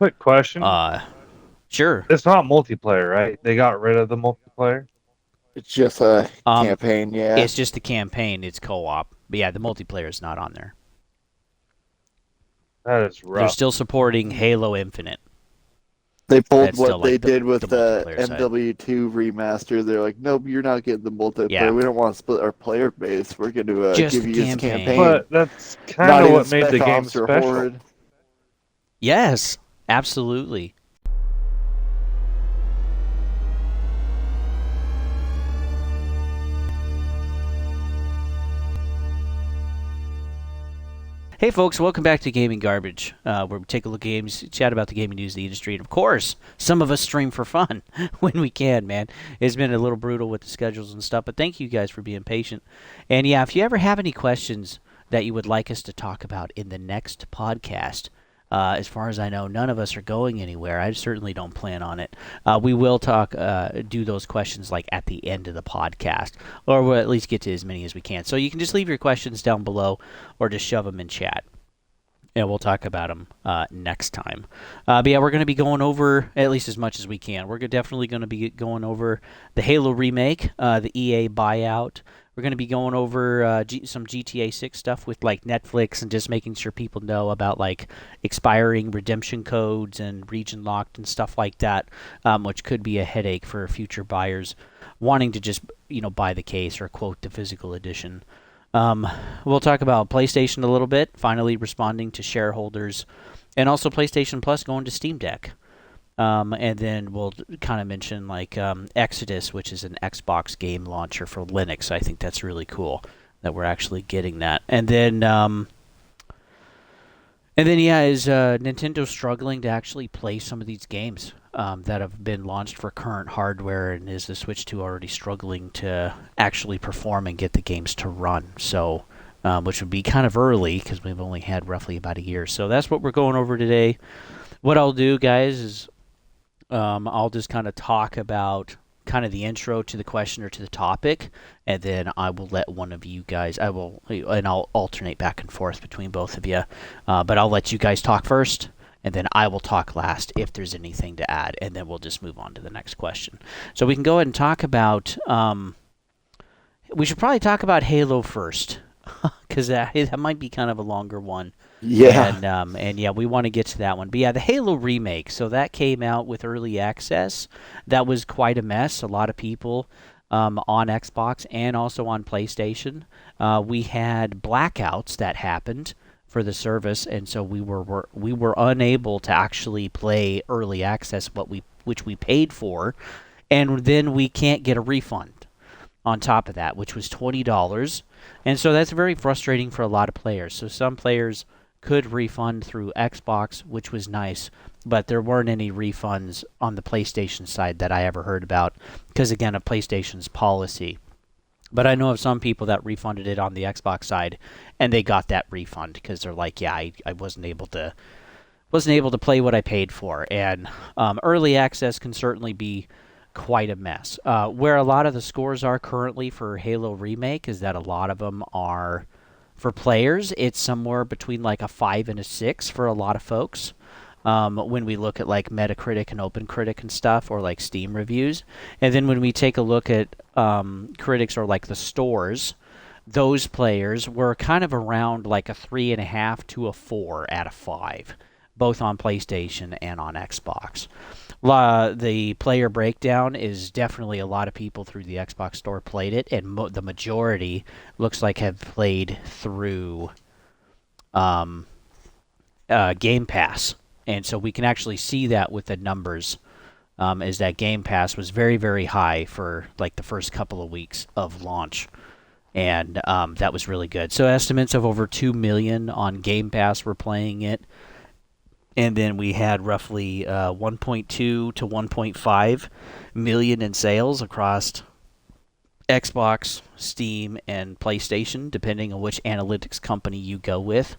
Quick question. Sure. It's not multiplayer, right? They got rid of the multiplayer. It's just a Um, campaign, yeah. it's just the campaign. It's co-op. But yeah, the multiplayer is not on there. That is They're rough. still supporting Halo Infinite. They pulled That's still what they like the did with the the multiplayer side. MW2 remaster. They're like, nope, you're not getting the Yeah, multiplayer. We don't want to split our player base. We're going to just give the you this campaign. campaign. But that's kind Not of even what made the Spec game Ops or special. Horde. Yes, absolutely. Hey folks, welcome back to Gaming Garbage, where we take a look at games, chat about the gaming news of the industry, and of course, some of us stream for fun when we can, man. It's been a little brutal with the schedules and stuff, but thank you guys for being patient. And yeah, if you ever have any questions that you would like us to talk about in the next podcast, as far as I know, none of us are going anywhere. I certainly don't plan on it. We will do those questions like at the end of the podcast, or we'll at least get to as many as we can. So you can just leave your questions down below, or just shove them in chat, and we'll talk about them next time. But yeah, we're going to be going over at least as much as we can. We're definitely going to be going over the Halo Remake, the EA Buyout. We're going to be going over some GTA6 stuff with like Netflix and just making sure people know about like expiring redemption codes and region locked and stuff like that, which could be a headache for future buyers wanting to just buy the case or quote the physical edition. We'll talk about PlayStation a little bit, finally responding to shareholders, and also PlayStation Plus going to Steam Deck. And then we'll kind of mention like Exodus, which is an Xbox game launcher for Linux. I think that's really cool that we're actually getting that. And then yeah, is Nintendo struggling to actually play some of these games that have been launched for current hardware, and is the Switch 2 already struggling to actually perform and get the games to run? So, which would be kind of early because we've only had roughly about a year. So that's what we're going over today. What I'll do, guys, is I'll just kind of talk about kind of the intro to the question or to the topic, and then I will let one of you guys, and I'll alternate back and forth between both of you. But I'll let you guys talk first, and then I will talk last if there's anything to add, and then we'll just move on to the next question. So we can go ahead and talk about, we should probably talk about Halo first, because that might be kind of a longer one. Yeah. And yeah, we want to get to that one. But yeah, the Halo remake. So that came out with early access. That was quite a mess. A lot of people on Xbox and also on PlayStation. We had blackouts that happened for the service, and so we were unable to actually play early access which we paid for, and then we can't get a refund on top of that, which was $20. And so that's very frustrating for a lot of players. So some players could refund through Xbox, which was nice, but there weren't any refunds on the PlayStation side that I ever heard about because, again, of PlayStation's policy. But I know of some people that refunded it on the Xbox side, and they got that refund because they're like, yeah, I wasn't able to play what I paid for. And early access can certainly be quite a mess. Where a lot of the scores are currently for Halo Remake is that a lot of them are, for players, it's somewhere between like a 5 and a 6 for a lot of folks. When we look at like Metacritic and OpenCritic and stuff, or like Steam reviews. And then when we take a look at critics or like the stores, those players were kind of around like a 3.5 to a 4 out of 5, both on PlayStation and on Xbox. The player breakdown is definitely a lot of people through the Xbox store played it, and the majority looks like have played through Game Pass. And so we can actually see that with the numbers, is that Game Pass was very, very high for like the first couple of weeks of launch. And that was really good. So estimates of over 2 million on Game Pass were playing it. And then we had roughly 1.2 to 1.5 million in sales across Xbox, Steam, and PlayStation, depending on which analytics company you go with.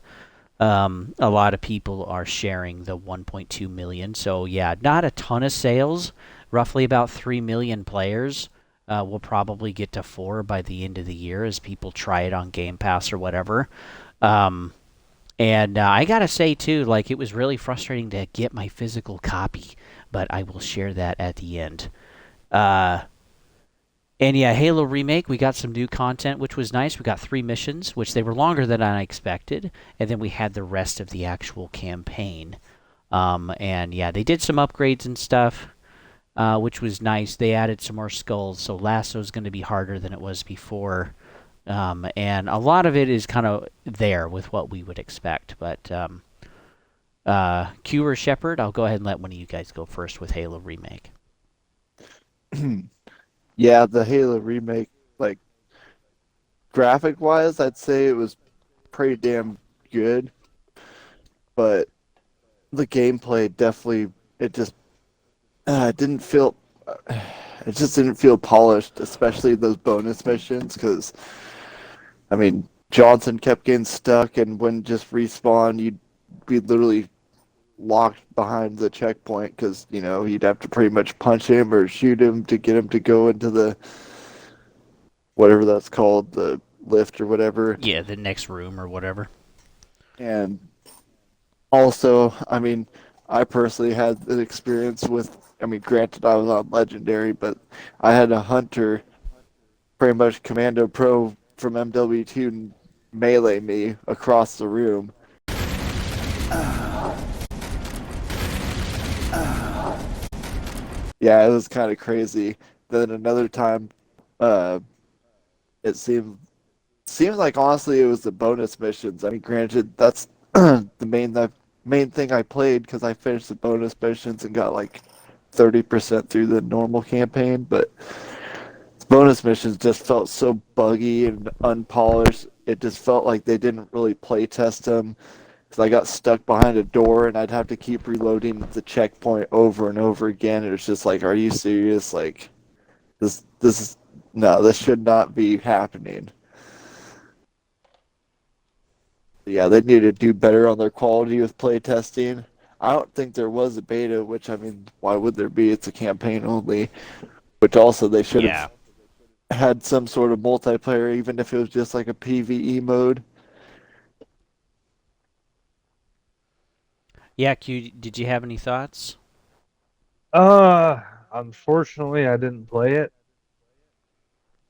A lot of people are sharing the 1.2 million. So yeah, not a ton of sales. Roughly about 3 million players. We'll probably get to 4 by the end of the year as people try it on Game Pass or whatever. And I gotta say too, like it was really frustrating to get my physical copy, but I will share that at the end. Uh, and yeah, Halo Remake, we got some new content, which was nice. We got 3 missions, which they were longer than I expected, and then we had the rest of the actual campaign. And yeah, they did some upgrades and stuff, which was nice. They added some more skulls, so Lasso's going to be harder than it was before. And a lot of it is kind of there with what we would expect. But Q or Shepard, I'll go ahead and let one of you guys go first with Halo Remake. Yeah, the Halo remake, like graphic wise, I'd say it was pretty damn good, but the gameplay definitely it just didn't feel it just didn't feel polished, especially those bonus missions. Because I mean, Johnson kept getting stuck and wouldn't just respawn. You'd be literally locked behind the checkpoint because you'd have to pretty much punch him or shoot him to get him to go into the whatever that's called, the lift or whatever. Yeah, the next room or whatever. And also, I mean, I personally had an experience with. I mean, granted, I was on Legendary, but I had a hunter, pretty much Commando Pro from MW2, melee me across the room. Yeah, it was kind of crazy. Then another time, uh, it seems like honestly it was the bonus missions. I mean, granted, that's the main thing I played because I finished the bonus missions and got like 30% through the normal campaign, but bonus missions just felt so buggy and unpolished. It just felt like they didn't really play test them. Because I got stuck behind a door and I'd have to keep reloading the checkpoint over and over again. It was just like, are you serious? Like, this is no, this should not be happening. Yeah, they need to do better on their quality with playtesting. I don't think there was a beta, which I mean, why would there be? It's a campaign only. Which also they should Yeah. have had some sort of multiplayer, even if it was just like a PvE mode. Yeah, Q, did you have any thoughts? Unfortunately, I didn't play it.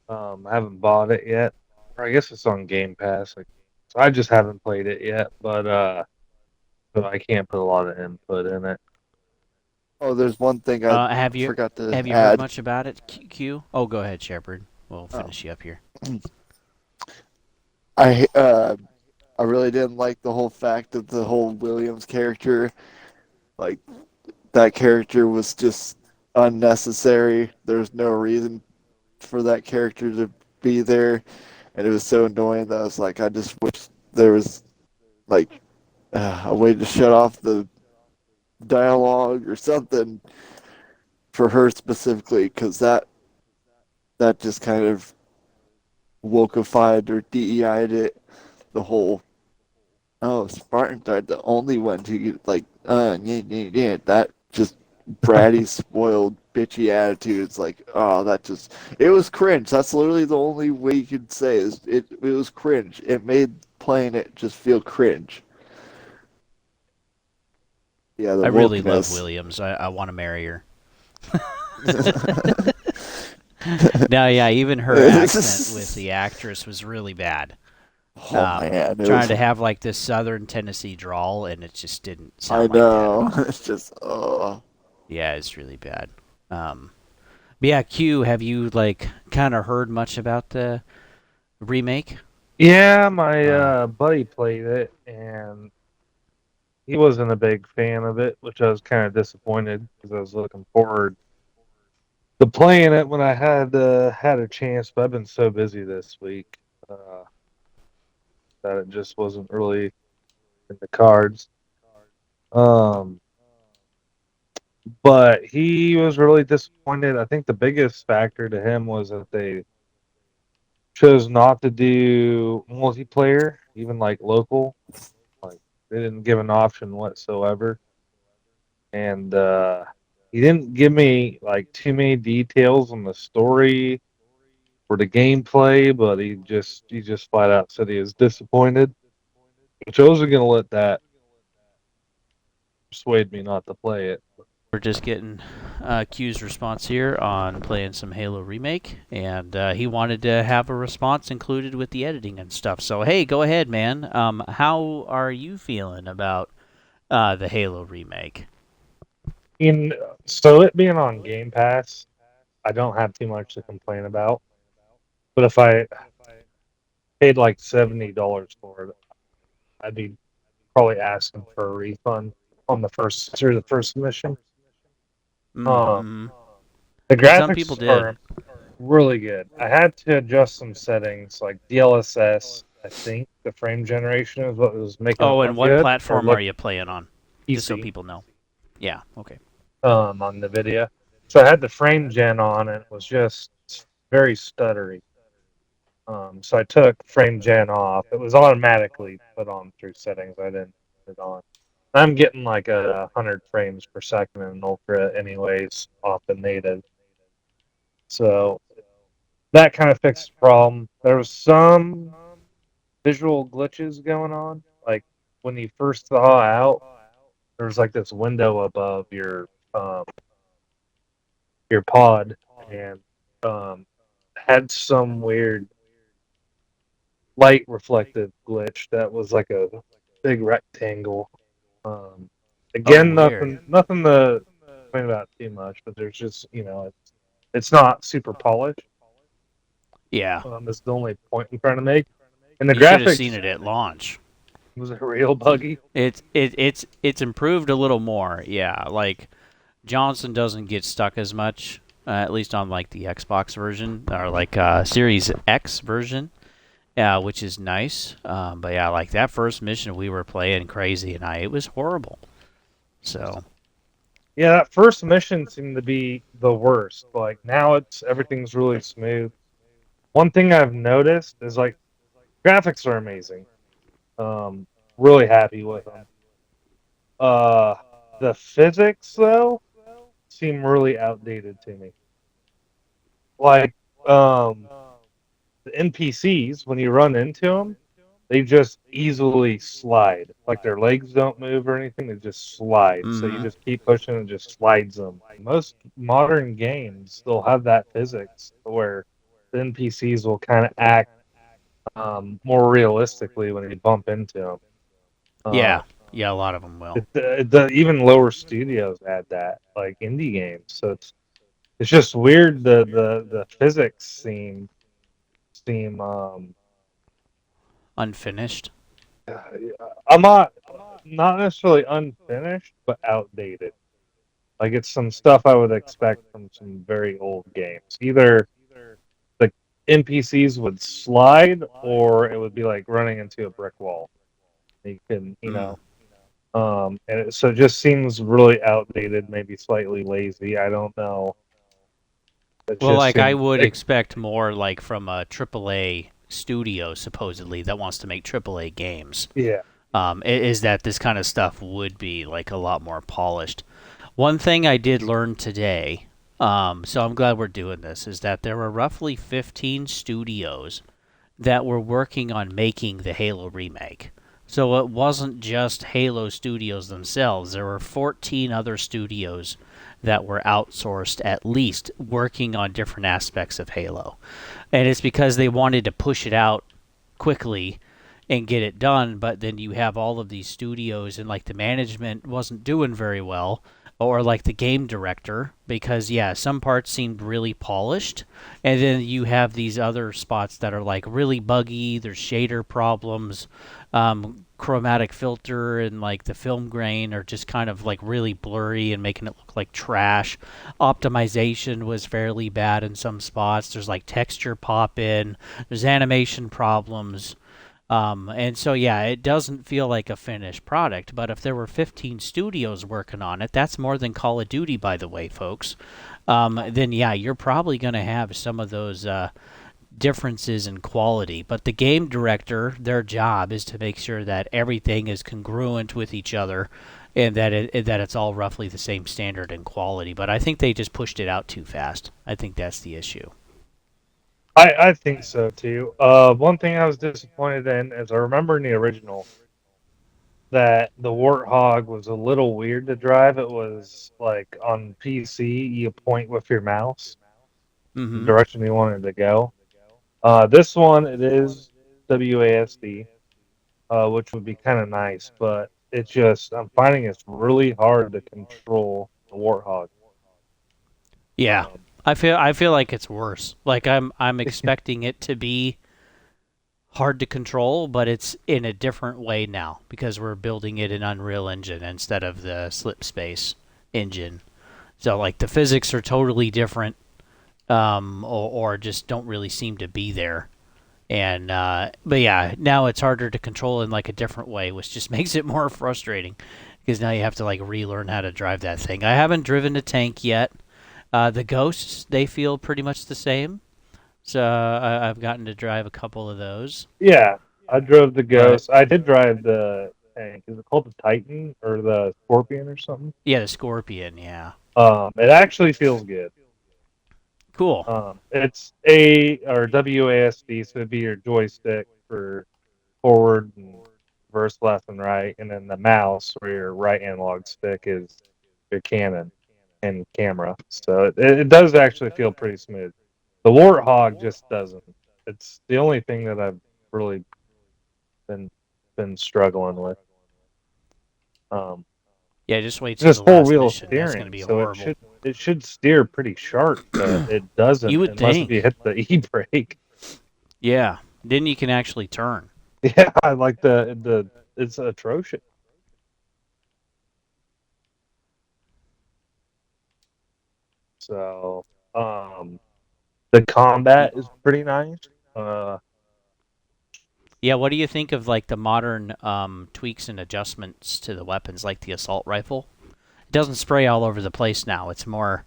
I haven't bought it yet. Or I guess it's on Game Pass. Like, so I just haven't played it yet, but I can't put a lot of input in it. Oh, there's one thing I Have you forgot to have you heard add. much about it, Q? Oh, go ahead, Shepard. We'll Oh. finish you up here. I uh, I really didn't like the whole fact of the whole Williams character. Like that character was just unnecessary. There's no reason for that character to be there, and it was so annoying that I was like, I just wish there was like a way to shut off the dialogue or something for her specifically, because that just kind of wokeified or DEI'd it. The whole Spartan died, the only one who like yeah, that just bratty, spoiled, bitchy attitudes. Like, oh, that just it was cringe. That's literally the only way you could say is it was cringe. It made playing it just feel cringe. Yeah, the I really love wokeness. Williams. I want to marry her. No, yeah, even her accent with the actress was really bad. Oh man, it Trying was. to have like this Southern Tennessee drawl, and it just didn't I sound like that at know. all. It's just oh. Yeah, it's really bad. But yeah, Q, have you like kind of heard much about the remake? Yeah, my buddy played it, and he wasn't a big fan of it, which I was kind of disappointed because I was looking forward to playing it when I had a chance. But I've been so busy this week uh, that it just wasn't really in the cards. Um, but he was really disappointed. I think the biggest factor to him was that they chose not to do multiplayer, even like local. Like they didn't give an option whatsoever, and he didn't give me like too many details on the story or the gameplay. But he just flat out said he was disappointed. which I wasn't gonna let that persuade me not to play it. We're just getting Q's response here on playing some Halo Remake, and he wanted to have a response included with the editing and stuff. So hey, go ahead, man. How are you feeling about the Halo Remake? In so it being on Game Pass, I don't have too much to complain about. But if I paid like $70 for it, I'd be probably asking for a refund on the first mission. Mm-hmm. The And some people graphics did. are really good. I had to adjust some settings like DLSS. I think the frame generation is what was making it Oh, and look what good or platform are look you playing on? Just so PC people know. Yeah. Okay. on NVIDIA. So I had the frame gen on and it was just very stuttery. So I took frame gen off. It was automatically put on through settings. I didn't put it on. I'm getting like 100 frames per second in ultra anyways off the native. So that kind of fixed the problem. There was some visual glitches going on. Like when you first thaw out, there was like this window above your pod and had some weird light reflective glitch that was like a big rectangle. Um, Oh, again, weird. nothing to complain about too much, but there's just it's not super polished. Yeah. Is the only point I'm trying to make. And the You should have seen graphics it at launch. was real buggy. It's improved a little more. Yeah. Like Johnson doesn't get stuck as much, at least on like the Xbox version or like Series X version. Yeah, which is nice. But yeah, like that first mission we were playing crazy, and it was horrible. So Yeah, that first mission seemed to be the worst. Like now everything's really smooth. One thing I've noticed is like graphics are amazing. Um, really happy with them. Uh, the physics though seem really outdated to me. Like the NPCs when you run into them, they just easily slide. Like their legs don't move or anything; they just slide. So you mm-hmm. just keep pushing and it just slides them. Most modern games still have that physics where the NPCs will kind of act more realistically when you bump into them. Yeah, yeah, a lot of them will. Even lower studios add that, like indie games. So it's just weird. The physics seem Unfinished. I'm not necessarily unfinished, but outdated. Like it's some stuff I would expect from some very old games. Either the NPCs would slide, or it would be like running into a brick wall. You can, Mm. so it just seems really outdated, maybe slightly lazy. I don't know. It Well, just like I seems, would expect more like from a AAA studio supposedly that wants to make AAA games. yeah. Is that this kind of stuff would be like a lot more polished. One thing I did learn today, so I'm glad we're doing this, is that there were roughly 15 studios that were working on making the Halo remake. So it wasn't just Halo Studios themselves. There were 14 other studios that were outsourced, at least working on different aspects of Halo. And it's because they wanted to push it out quickly and get it done, but then you have all of these studios and like the management wasn't doing very well, or like the game director, because yeah, some parts seemed really polished, and then you have these other spots that are like really buggy. There's shader problems, chromatic filter, and like the film grain are just kind of like really blurry and making it look like trash. Optimization was fairly bad in some spots. There's like texture pop in, there's animation problems. And so, yeah, it doesn't feel like a finished product. But if there were 15 studios working on it, that's more than Call of Duty, by the way, folks. Then, yeah, you're probably going to have some of those differences in quality. But the game director, their job is to make sure that everything is congruent with each other and that it's all roughly the same standard and quality. But I think they just pushed it out too fast. I think that's the issue. I think so too. One thing I was disappointed in is I remember in the original, that the Warthog was a little weird to drive. It was like on PC, you point with your mouse the Mm-hmm. direction you wanted to go. This one, it is WASD, which would be kind of nice, but it's just, I'm finding it's really hard to control the Warthog. Yeah, Um, I feel like it's worse. Like I'm expecting it to be hard to control, but it's in a different way now because we're building it in Unreal Engine instead of the Slip Space engine. So like the physics are totally different, or just don't really seem to be there. And but yeah, now it's harder to control in like a different way, which just makes it more frustrating because now you have to like relearn how to drive that thing. I haven't driven a tank yet. The ghosts they feel pretty much the same, so I've gotten to drive a couple of those. yeah, I drove the But Ghost. I did drive the tank. Is it called the Titan or the Scorpion or something? yeah, the Scorpion, yeah, It actually feels good. cool. It's A or WASD, so it'd be your joystick for forward and reverse, left and right, and then the mouse or your right analog stick is your Canon and camera. So it does actually feel pretty smooth. The Warthog just doesn't. It's the only thing that I've really been been struggling with. Um, Yeah, just wait till the just four last wheel mission. That's gonna steering, be so horrible. it should steer pretty sharp, but it You doesn't would unless if you think. hit the e brake. Yeah, then you can actually turn. Yeah, I like the it's atrocious. So the combat is pretty nice. Uh, Yeah, what do you think of like the modern tweaks and adjustments to the weapons, like the assault rifle? It doesn't spray all over the place now. It's more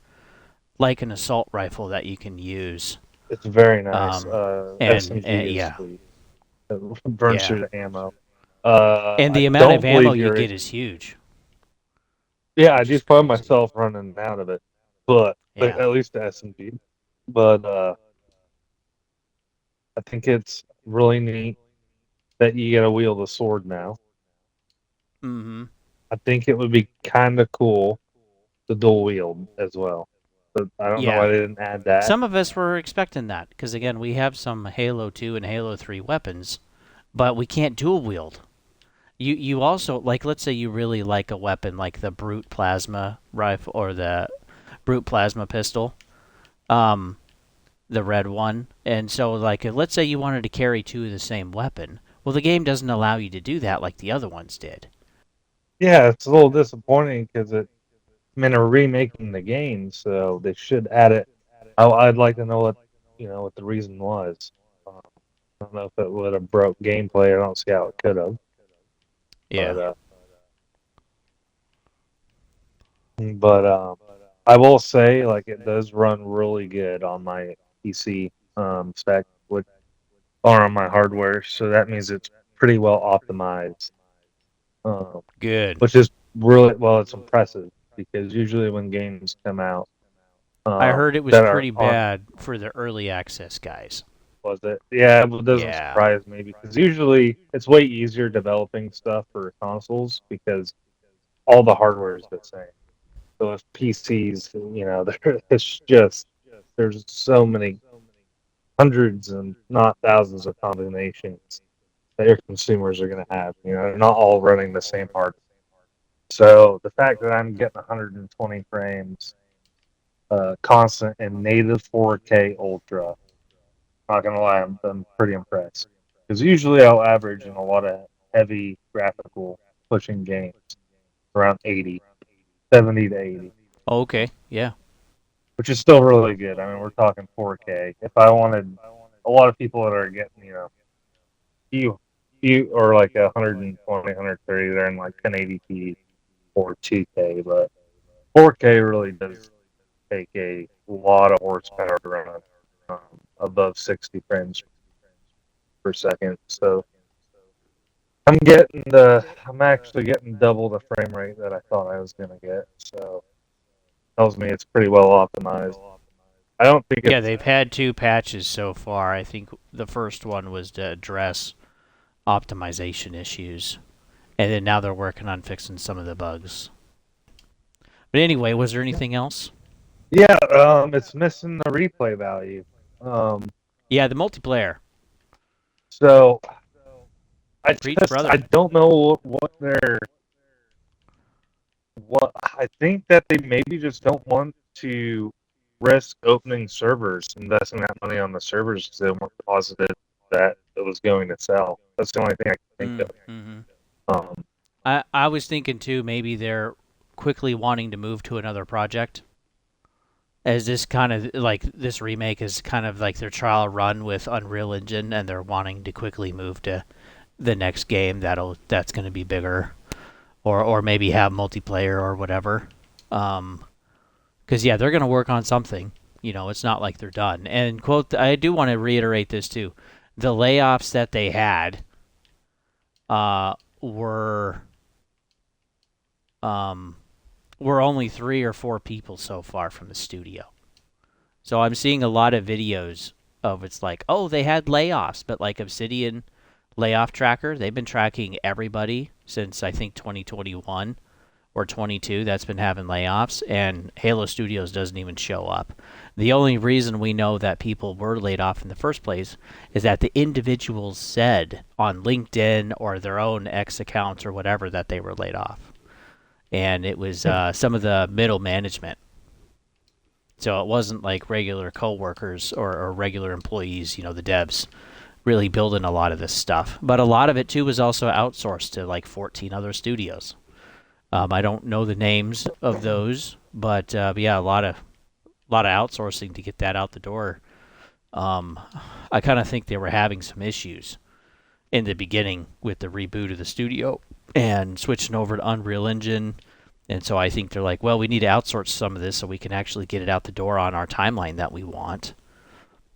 like an assault rifle that you can use. it's very nice. Um, and SMG is yeah, sweet. It burns yeah, through the ammo. and I the amount of don't ammo believe you you're. get is huge, Yeah, I which do is find crazy. myself running out of it, but Yeah. at least the SMG. But I think it's really neat that you get to wield a sword now. Mm-hmm. I think it would be kind of cool to dual wield as well. But I don't know why Yeah. they didn't add that. Some of us were expecting that because again, we have some Halo 2 and Halo 3 weapons, but we can't dual wield. You also like let's say you really like a weapon like the brute plasma rifle or the brute plasma pistol, um, the red one, and so like let's say you wanted to carry two of the same weapon. Well, the game doesn't allow you to do that like the other ones did. Yeah, it's a little disappointing because it I mean, they're remaking the game, so they should add it. I'd like to know what the reason was. I don't know if it would have broke gameplay. I don't see how it could have. But Yeah. I will say, like, it does run really good on my PC spec, which or on my hardware. So that means it's pretty well optimized, um, Good. which is really well. It's impressive because usually when games come out I heard it was that are pretty on bad for the early access guys. was it? Yeah, it doesn't Yeah. surprise me because usually it's way easier developing stuff for consoles because all the hardware is the same. So if PCs, it's just there's so many hundreds and not thousands of combinations that your consumers are going to have. They're not all running the same hardware. So the fact that I'm getting 120 frames constant and native 4K Ultra, not gonna lie, I'm pretty impressed. Because usually I'll average in a lot of heavy graphical pushing games around 80, 70 to 80, Okay. Yeah. which is still really good. I mean, we're talking 4K. If I wanted, a lot of people that are getting, you, or like 120, 130, they're in like 1080p or 2K, but 4K really does take a lot of horsepower to run um, above 60 frames per second. So I'm actually getting double the frame rate that I thought I was gonna get. So tells me it's pretty well optimized. I don't think Yeah, it's they've had two patches so far. I think the first one was to address optimization issues, and then now they're working on fixing some of the bugs. But anyway, was there anything else? Yeah, it's missing the replay value. Um, Yeah, the multiplayer. so Preach, brother. I don't know what I think that they maybe just don't want to risk opening servers, investing that money on the servers because they weren't positive that it was going to sell. That's the only thing I can think Mm-hmm. of. I was thinking too. Maybe they're quickly wanting to move to another project. As this kind of like this remake is kind of like their trial run with Unreal Engine, and they're wanting to quickly move to the next game that's going to be bigger, or maybe have multiplayer or whatever. Because yeah, they're going to work on something. It's not like they're done. And quote, I do want to reiterate this too: the layoffs that they had were we're only 3 or 4 people so far from the studio. So I'm seeing a lot of videos of it's like, oh, they had layoffs, but like Obsidian layoff tracker, they've been tracking everybody since I think 2021 or 22 that's been having layoffs, and Halo Studios doesn't even show up. The only reason we know that people were laid off in the first place is that the individuals said on LinkedIn or their own X accounts or whatever that they were laid off. And it was some of the middle management. So it wasn't like regular coworkers or regular employees, the devs, really building a lot of this stuff. But a lot of it too was also outsourced to like 14 other studios. I don't know the names of those, but yeah, a lot of outsourcing to get that out the door. I kind of think they were having some issues in the beginning with the reboot of the studio and switching over to Unreal Engine. And so I think they're like, well, we need to outsource some of this so we can actually get it out the door on our timeline that we want.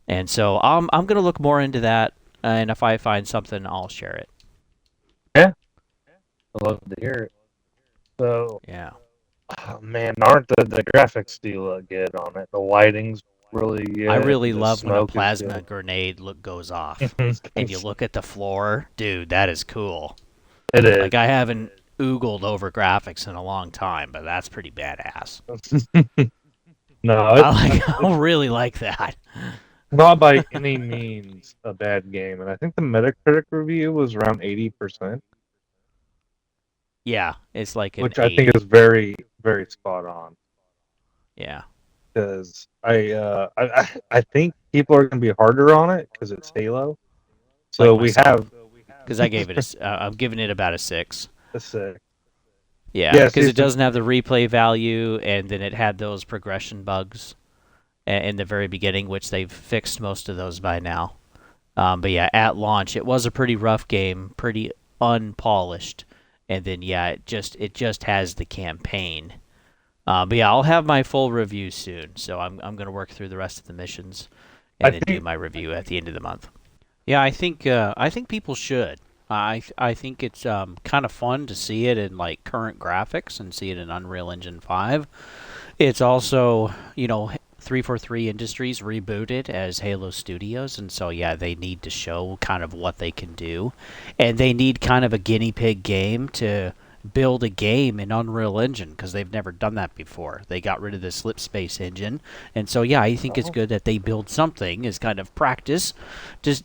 And so I'm going to look more into that, and if I find something, I'll share it. Yeah, I love to hear it. So, yeah, oh, man, aren't the graphics do look good on it? The lighting's really good. I really the love when a smoke is plasma good. grenade goes off, and you look at the floor, dude. That is cool. It is. Like I haven't oogled over graphics in a long time, but that's pretty badass. No, I really like that. not by any means a bad game, and I think the Metacritic review was around 80%, Yeah, it's like an which I 80. think is very, very spot on. Yeah, Because I think people are going to be harder on it because it's Halo. So like we myself. have Because I gave it I'm giving it about a 6. a 6. Yeah, because see, it doesn't have the replay value, and then it had those progression bugs in the very beginning, which they've fixed most of those by now. But yeah, at launch, it was a pretty rough game, pretty unpolished, and then yeah, it just has the campaign. But yeah, I'll have my full review soon, so I'm gonna work through the rest of the missions, and then do my review at the end of the month. Yeah, I think people should. I think it's kind of fun to see it in like current graphics and see it in Unreal Engine 5. It's also 343 Industries rebooted as Halo Studios, and so yeah, they need to show kind of what they can do, and they need kind of a guinea pig game to build a game in Unreal Engine because they've never done that before. They got rid of the slip space engine, and so yeah, I think it's good that they build something as kind of practice, just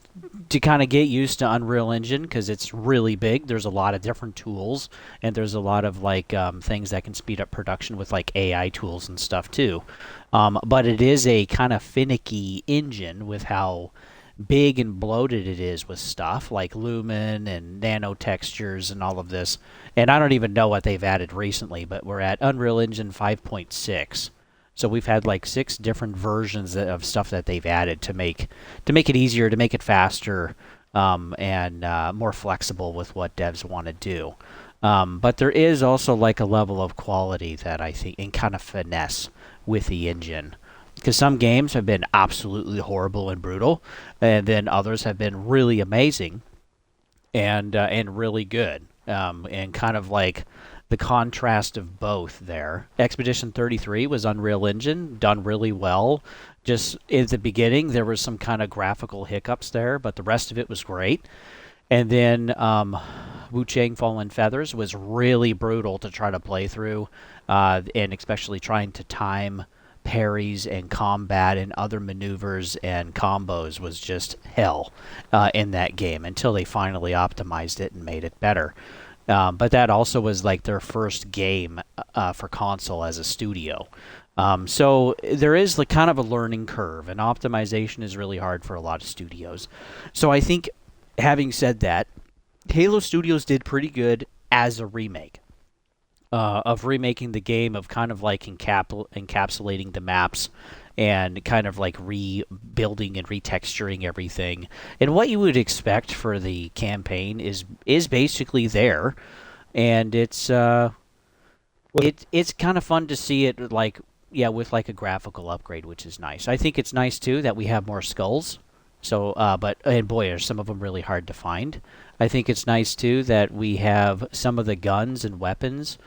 to kind of get used to Unreal Engine because it's really big. There's a lot of different tools, and there's a lot of like things that can speed up production with like AI tools and stuff too. But it is a kind of finicky engine with how big and bloated it is with stuff like lumen and nano textures and all of this. And I don't even know what they've added recently, but we're at Unreal Engine 5.6. So we've had like 6 different versions of stuff that they've added to make it easier, to make it faster, and more flexible with what devs want to do. But there is also like a level of quality that I think, and kind of finesse with the engine. Because some games have been absolutely horrible and brutal, and then others have been really amazing and really good. And kind of like the contrast of both there. Expedition 33 was Unreal Engine, done really well. Just at the beginning, there was some kind of graphical hiccups there, but the rest of it was great. And then Wu Chang Fallen Feathers was really brutal to try to play through, and especially trying to time parries and combat and other maneuvers and combos was just hell in that game until they finally optimized it and made it better. But that also was like their first game for console as a studio. So there is like kind of a learning curve, and optimization is really hard for a lot of studios. So I think, having said that, Halo Studios did pretty good as a remake of remaking the game, of kind of like encapsulating the maps and kind of like rebuilding and retexturing everything. And what you would expect for the campaign is basically there, and it's kind of fun to see it like, yeah, with like a graphical upgrade, which is nice. I think it's nice too that we have more skulls. So, but and boy, are some of them really hard to find. I think it's nice too that we have some of the guns and weapons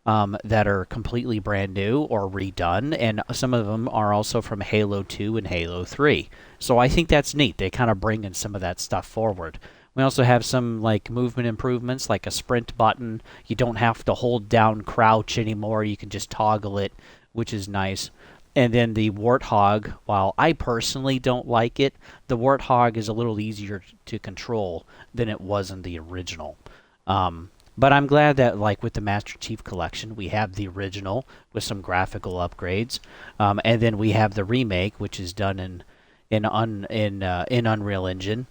that are completely brand new or redone, and some of them are also from Halo 2 and Halo 3. So I think that's neat. They kind of bring in some of that stuff forward. We also have some like movement improvements, like a sprint button. You don't have to hold down crouch anymore. You can just toggle it, which is nice. And then the Warthog, while I personally don't like it, the Warthog is a little easier to control than it was in the original. But I'm glad that, like with the Master Chief Collection, we have the original with some graphical upgrades, and then we have the remake, which is done in Unreal Engine.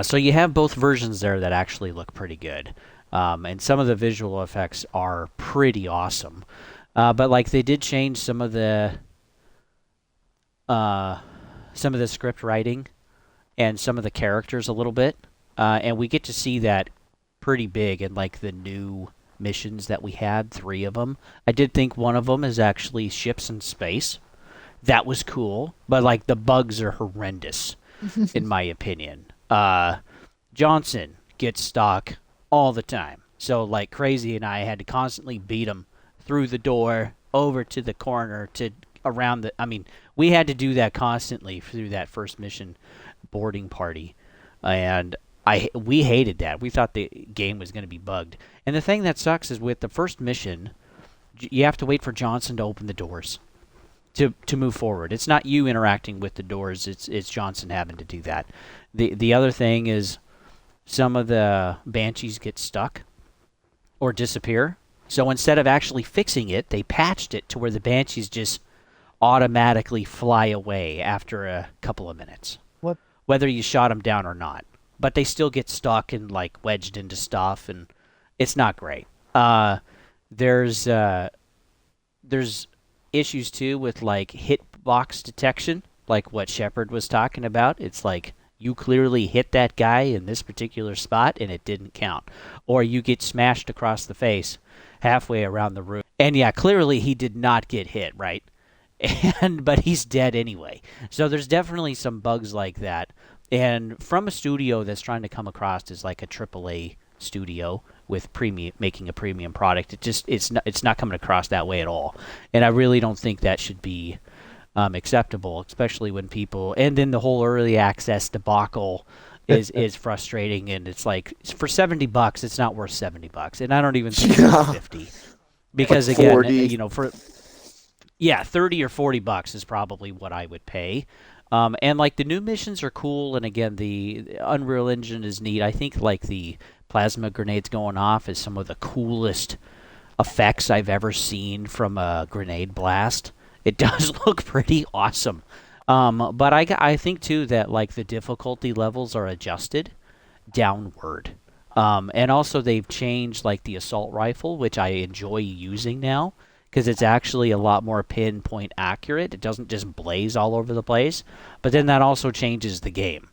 So you have both versions there that actually look pretty good, and some of the visual effects are pretty awesome. But like they did change some of the script writing and some of the characters a little bit, and we get to see that pretty big in like the new missions that we had, 3 of them. I did think one of them is actually ships in space. That was cool, but like the bugs are horrendous, in my opinion. Johnson gets stuck all the time. So like Crazy and I had to constantly beat him through the door, over to the corner, to around the. I mean, we had to do that constantly through that first mission boarding party, and we hated that. We thought the game was going to be bugged. And the thing that sucks is with the first mission, you have to wait for Johnson to open the doors to move forward. It's not you interacting with the doors. It's Johnson having to do that. The other thing is some of the Banshees get stuck or disappear. So instead of actually fixing it, they patched it to where the Banshees just automatically fly away after a couple of minutes, What? whether you shot them down or not. But they still get stuck and like wedged into stuff, and it's not great. There's issues too with like hitbox detection, like what Shepard was talking about. It's like you clearly hit that guy in this particular spot and it didn't count, or you get smashed across the face halfway around the room, and yeah, clearly he did not get hit, right? But he's dead anyway. So there's definitely some bugs like that. And from a studio that's trying to come across as like a AAA studio with premium, making a premium product, it's not coming across that way at all. And I really don't think that should be acceptable, especially when people. And then the whole early access debacle is frustrating. And it's like for $70, it's not worth $70, and I don't even think it's worth 50, because Like again, 40. for 30 or $40 is probably what I would pay. And like the new missions are cool, and again, the Unreal Engine is neat. I think like the plasma grenades going off is some of the coolest effects I've ever seen from a grenade blast. It does look pretty awesome. But I think too that like the difficulty levels are adjusted downward. And also they've changed like the assault rifle, which I enjoy using now, because it's actually a lot more pinpoint accurate. It doesn't just blaze all over the place. But then that also changes the game.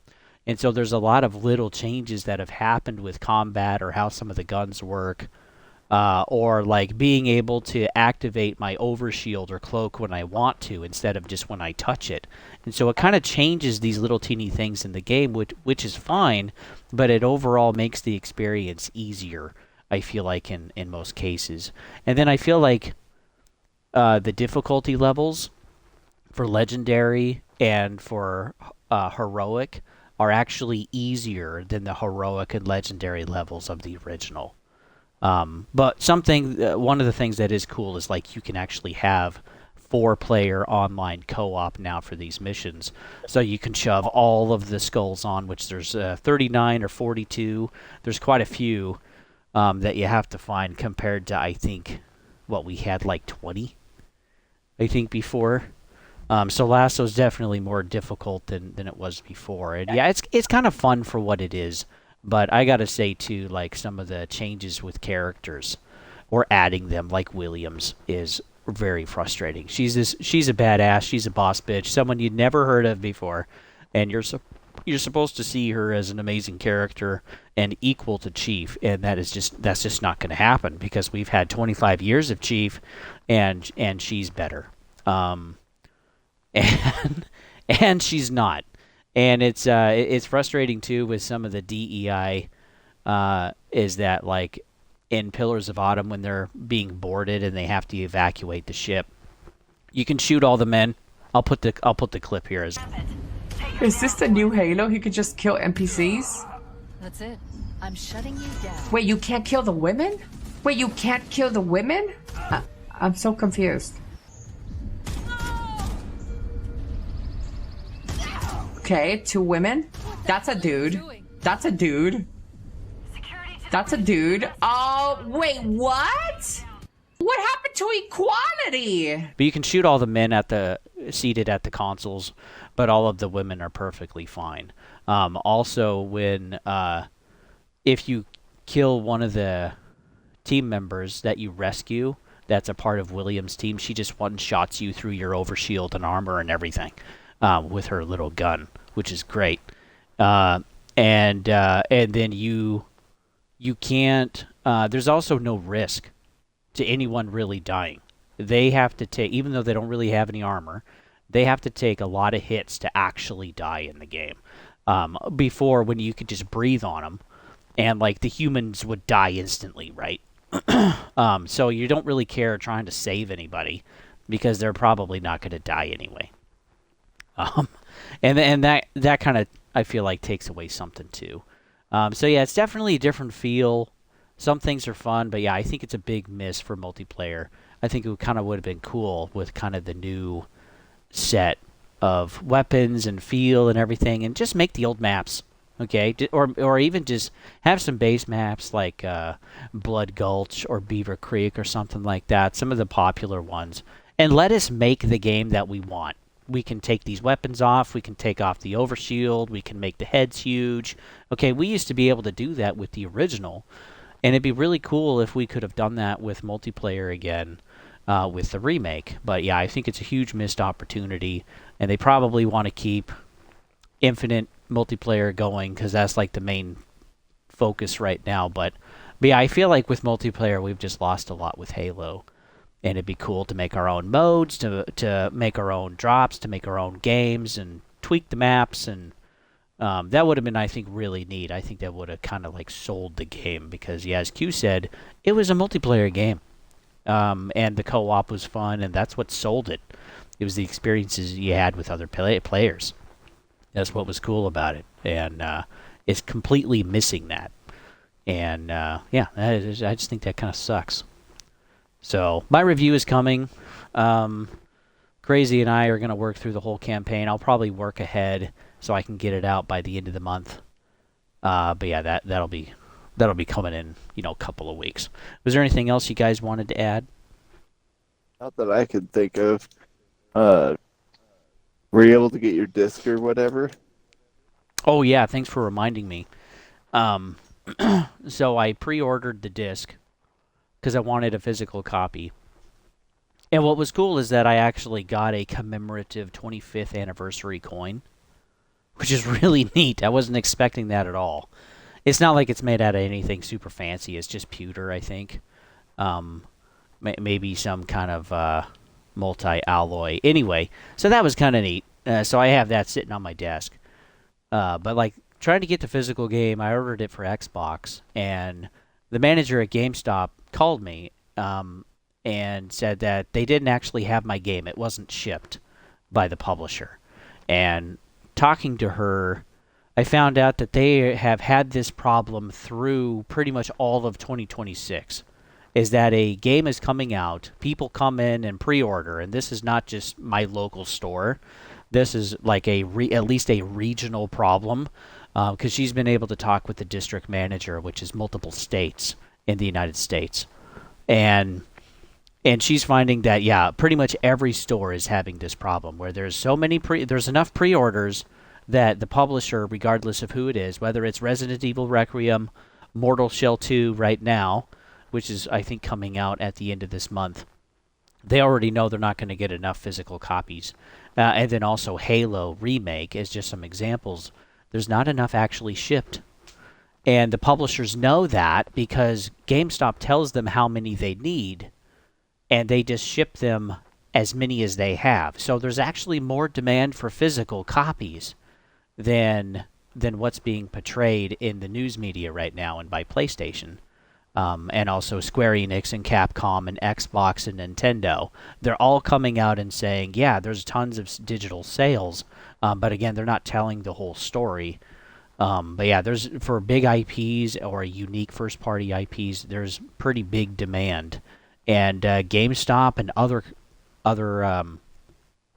And so there's a lot of little changes that have happened with combat or how some of the guns work, or like being able to activate my overshield or cloak when I want to instead of just when I touch it. And so it kind of changes these little teeny things in the game, which is fine, but it overall makes the experience easier, I feel like, in most cases. And then I feel like the difficulty levels for legendary and for heroic are actually easier than the heroic and legendary levels of the original. But one of the things that is cool is like you can actually have 4-player online co-op now for these missions. So you can shove all of the skulls on, which there's 39 or 42. There's quite a few that you have to find compared to, I think, what we had like 20, I think, before. So Lasso's definitely more difficult than it was before. And yeah, it's kind of fun for what it is. But I gotta say too, like some of the changes with characters or adding them, like Williams, is very frustrating. She's a badass. She's a boss bitch, someone you'd never heard of before, and you're supposed to see her as an amazing character and equal to Chief, and that's just not going to happen because we've had 25 years of Chief, and she's better, and and she's not, and it's frustrating too with some of the DEI, is that like in Pillars of Autumn when they're being boarded and they have to evacuate the ship, you can shoot all the men. I'll put the clip here as. Is this the new Halo? He could just kill NPCs? That's it. I'm shutting you down. Wait, you can't kill the women? Wait, you can't kill the women? I'm so confused. Okay, 2 women. That's a dude. That's a dude. That's a dude. Oh, wait, what? What happened to equality? But you can shoot all the men seated at the consoles, but all of the women are perfectly fine. Also, if you kill one of the team members that you rescue, that's a part of William's team, she just one-shots you through your overshield and armor and everything with her little gun, which is great. And then you can't. There's also no risk to anyone really dying. They have to take, even though they don't really have any armor, they have to take a lot of hits to actually die in the game. Before, when you could just breathe on them, and like the humans would die instantly, right? So you don't really care trying to save anybody because they're probably not going to die anyway. And that kind of, I feel like, takes away something too. So yeah, it's definitely a different feel. Some things are fun, but yeah, I think it's a big miss for multiplayer. I think it kind of would have been cool with kind of the new set of weapons and feel and everything, and just make the old maps, okay? Or even just have some base maps like Blood Gulch or Beaver Creek or something like that, some of the popular ones, and let us make the game that we want. We can take these weapons off, we can take off the overshield, we can make the heads huge. Okay, we used to be able to do that with the original, and it'd be really cool if we could have done that with multiplayer again with the remake. But yeah, I think it's a huge missed opportunity, and they probably want to keep Infinite multiplayer going because that's like the main focus right now. But yeah, I feel like with multiplayer we've just lost a lot with Halo, and it'd be cool to make our own modes, to make our own drops, to make our own games, and tweak the maps, and that would have been, I think, really neat. I think that would have kind of like sold the game because, yeah, as Q said, it was a multiplayer game, and the co-op was fun, and that's what sold it. It was the experiences you had with other players. That's what was cool about it, and it's completely missing that. And yeah, I just think that kind of sucks. So my review is coming. Crazy and I are going to work through the whole campaign. I'll probably work ahead so I can get it out by the end of the month. But yeah, that'll be coming in, a couple of weeks. Was there anything else you guys wanted to add? Not that I could think of. Were you able to get your disc or whatever? Oh yeah, thanks for reminding me. So I pre-ordered the disc because I wanted a physical copy. And what was cool is that I actually got a commemorative 25th anniversary coin, which is really neat. I wasn't expecting that at all. It's not like it's made out of anything super fancy. It's just pewter, I think. Maybe some kind of multi-alloy. Anyway, so that was kind of neat. So I have that sitting on my desk. But like trying to get the physical game, I ordered it for Xbox, and the manager at GameStop called me and said that they didn't actually have my game. It wasn't shipped by the publisher. And talking to her, I found out that they have had this problem through pretty much all of 2026. Is that a game is coming out, people come in and pre-order, and this is not just my local store. This is like at least a regional problem, because she's been able to talk with the district manager, which is multiple states in the United States, and she's finding that pretty much every store is having this problem where there's enough pre-orders that the publisher, regardless of who it is, whether it's Resident Evil Requiem, Mortal Shell 2 right now, which is I think coming out at the end of this month, they already know they're not going to get enough physical copies. And then also Halo Remake is just some examples. There's not enough actually shipped. And the publishers know that because GameStop tells them how many they need, and they just ship them as many as they have. So there's actually more demand for physical copies than what's being portrayed in the news media right now and by PlayStation. And also Square Enix and Capcom and Xbox and Nintendo. They're all coming out and saying, there's tons of digital sales, but again, they're not telling the whole story. But there's for big IPs or unique first-party IPs, there's pretty big demand, and GameStop and other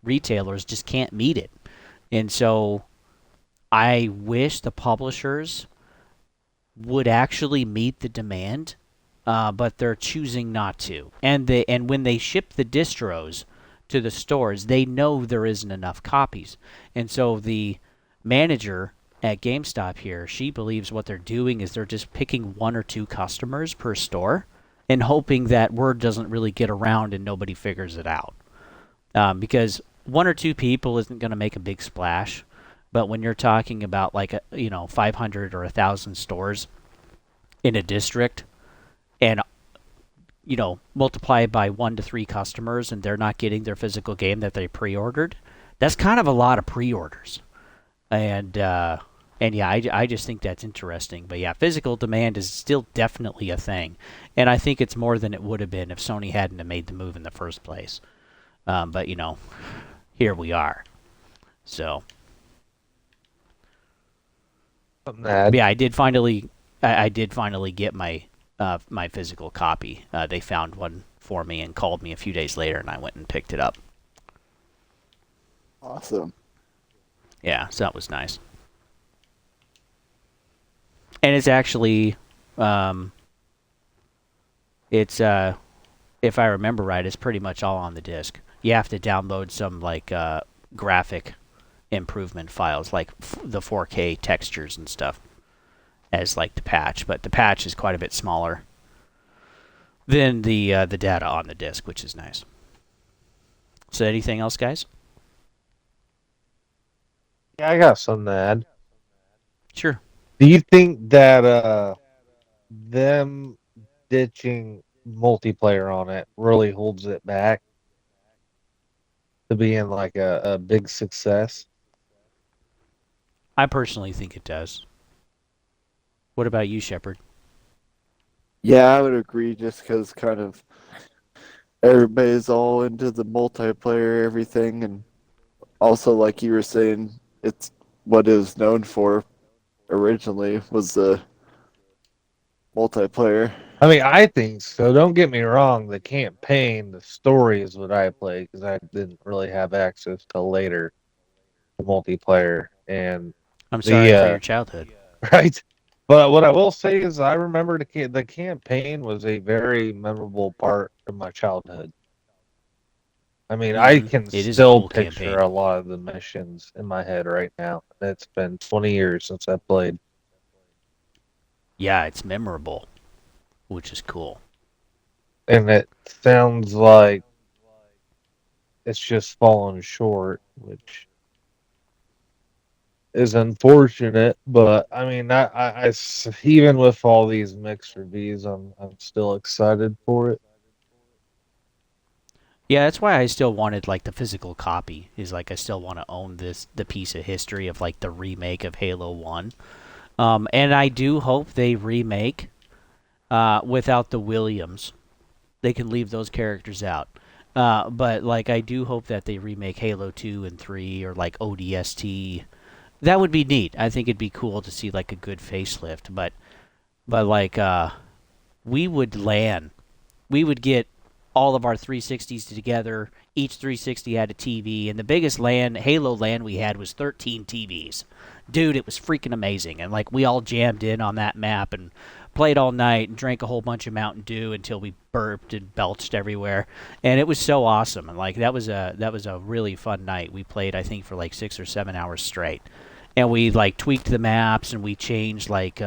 retailers just can't meet it. And so, I wish the publishers would actually meet the demand, but they're choosing not to. And when they ship the distros to the stores, they know there isn't enough copies. And so the manager at GameStop here, she believes what they're doing is they're just picking one or two customers per store and hoping that word doesn't really get around and nobody figures it out. Because one or two people isn't going to make a big splash. But when you're talking about 500 or 1,000 stores in a district, and multiply by 1 to 3 customers, and they're not getting their physical game that they pre-ordered, that's kind of a lot of pre-orders. And I just think that's interesting. But physical demand is still definitely a thing, and I think it's more than it would have been if Sony hadn't have made the move in the first place. But here we are. So. I did finally get my my physical copy. They found one for me and called me a few days later, and I went and picked it up. Awesome. Yeah, so that was nice. And it's actually, it's if I remember right, it's pretty much all on the disc. You have to download some graphic improvement files like the 4K textures and stuff as the patch, but the patch is quite a bit smaller than the data on the disk, which is nice. So anything else, guys? Yeah, I got something to add. Sure. Do you think that them ditching multiplayer on it really holds it back to being a big success? I personally think it does. What about you, Shepard? Yeah, I would agree just because kind of everybody's all into the multiplayer, everything, and also, like you were saying, it's what it was known for originally was the multiplayer. I mean, I think so. Don't get me wrong. The campaign, the story is what I play because I didn't really have access till later to multiplayer. And I'm sorry for your childhood. Right. But what I will say is I remember the campaign was a very memorable part of my childhood. I mean, I can still picture a lot of the missions in my head right now. It's been 20 years since I played. Yeah, it's memorable, which is cool. And it sounds like it's just fallen short, which is unfortunate. But I mean, I even with all these mixed reviews, I'm still excited for it. Yeah, that's why I still wanted the physical copy. Is I still want to own the piece of history of the remake of Halo 1. And I do hope they remake without the Williams. They can leave those characters out. But I do hope that they remake Halo 2 and 3 or ODST That would be neat. I think it'd be cool to see like a good facelift, but like we would LAN. We would get all of our 360s together. Each 360 had a TV, and the biggest Halo LAN we had was 13 TVs. Dude, it was freaking amazing. And like we all jammed in on that map and played all night and drank a whole bunch of Mountain Dew until we burped and belched everywhere. And it was so awesome. And like that was a really fun night. We played I think for like 6 or 7 hours straight. And we like tweaked the maps and we changed like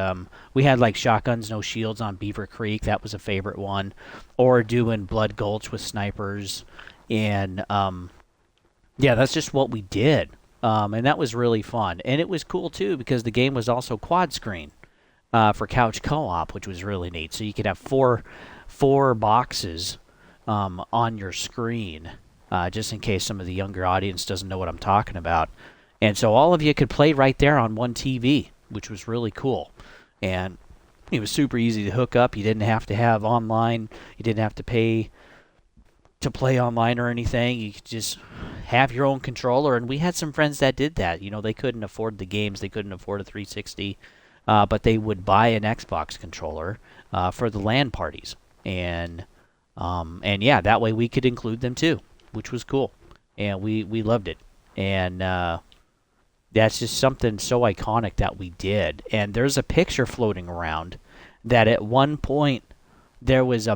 we had like shotguns no shields on Beaver Creek. That was a favorite one. Or doing Blood Gulch with snipers. And yeah, that's just what we did. And that was really fun. And it was cool too because the game was also quad screen for couch co-op, which was really neat. So you could have four boxes on your screen, just in case some of the younger audience doesn't know what I'm talking about. And so all of you could play right there on one TV, which was really cool. And it was super easy to hook up. You didn't have to have online. You didn't have to pay to play online or anything. You could just have your own controller. And we had some friends that did that. You know, they couldn't afford the games. They couldn't afford a 360. But they would buy an Xbox controller for the LAN parties. And yeah, that way we could include them too, which was cool. And we loved it. And that's just something so iconic that we did. And there's a picture floating around that at one point there was I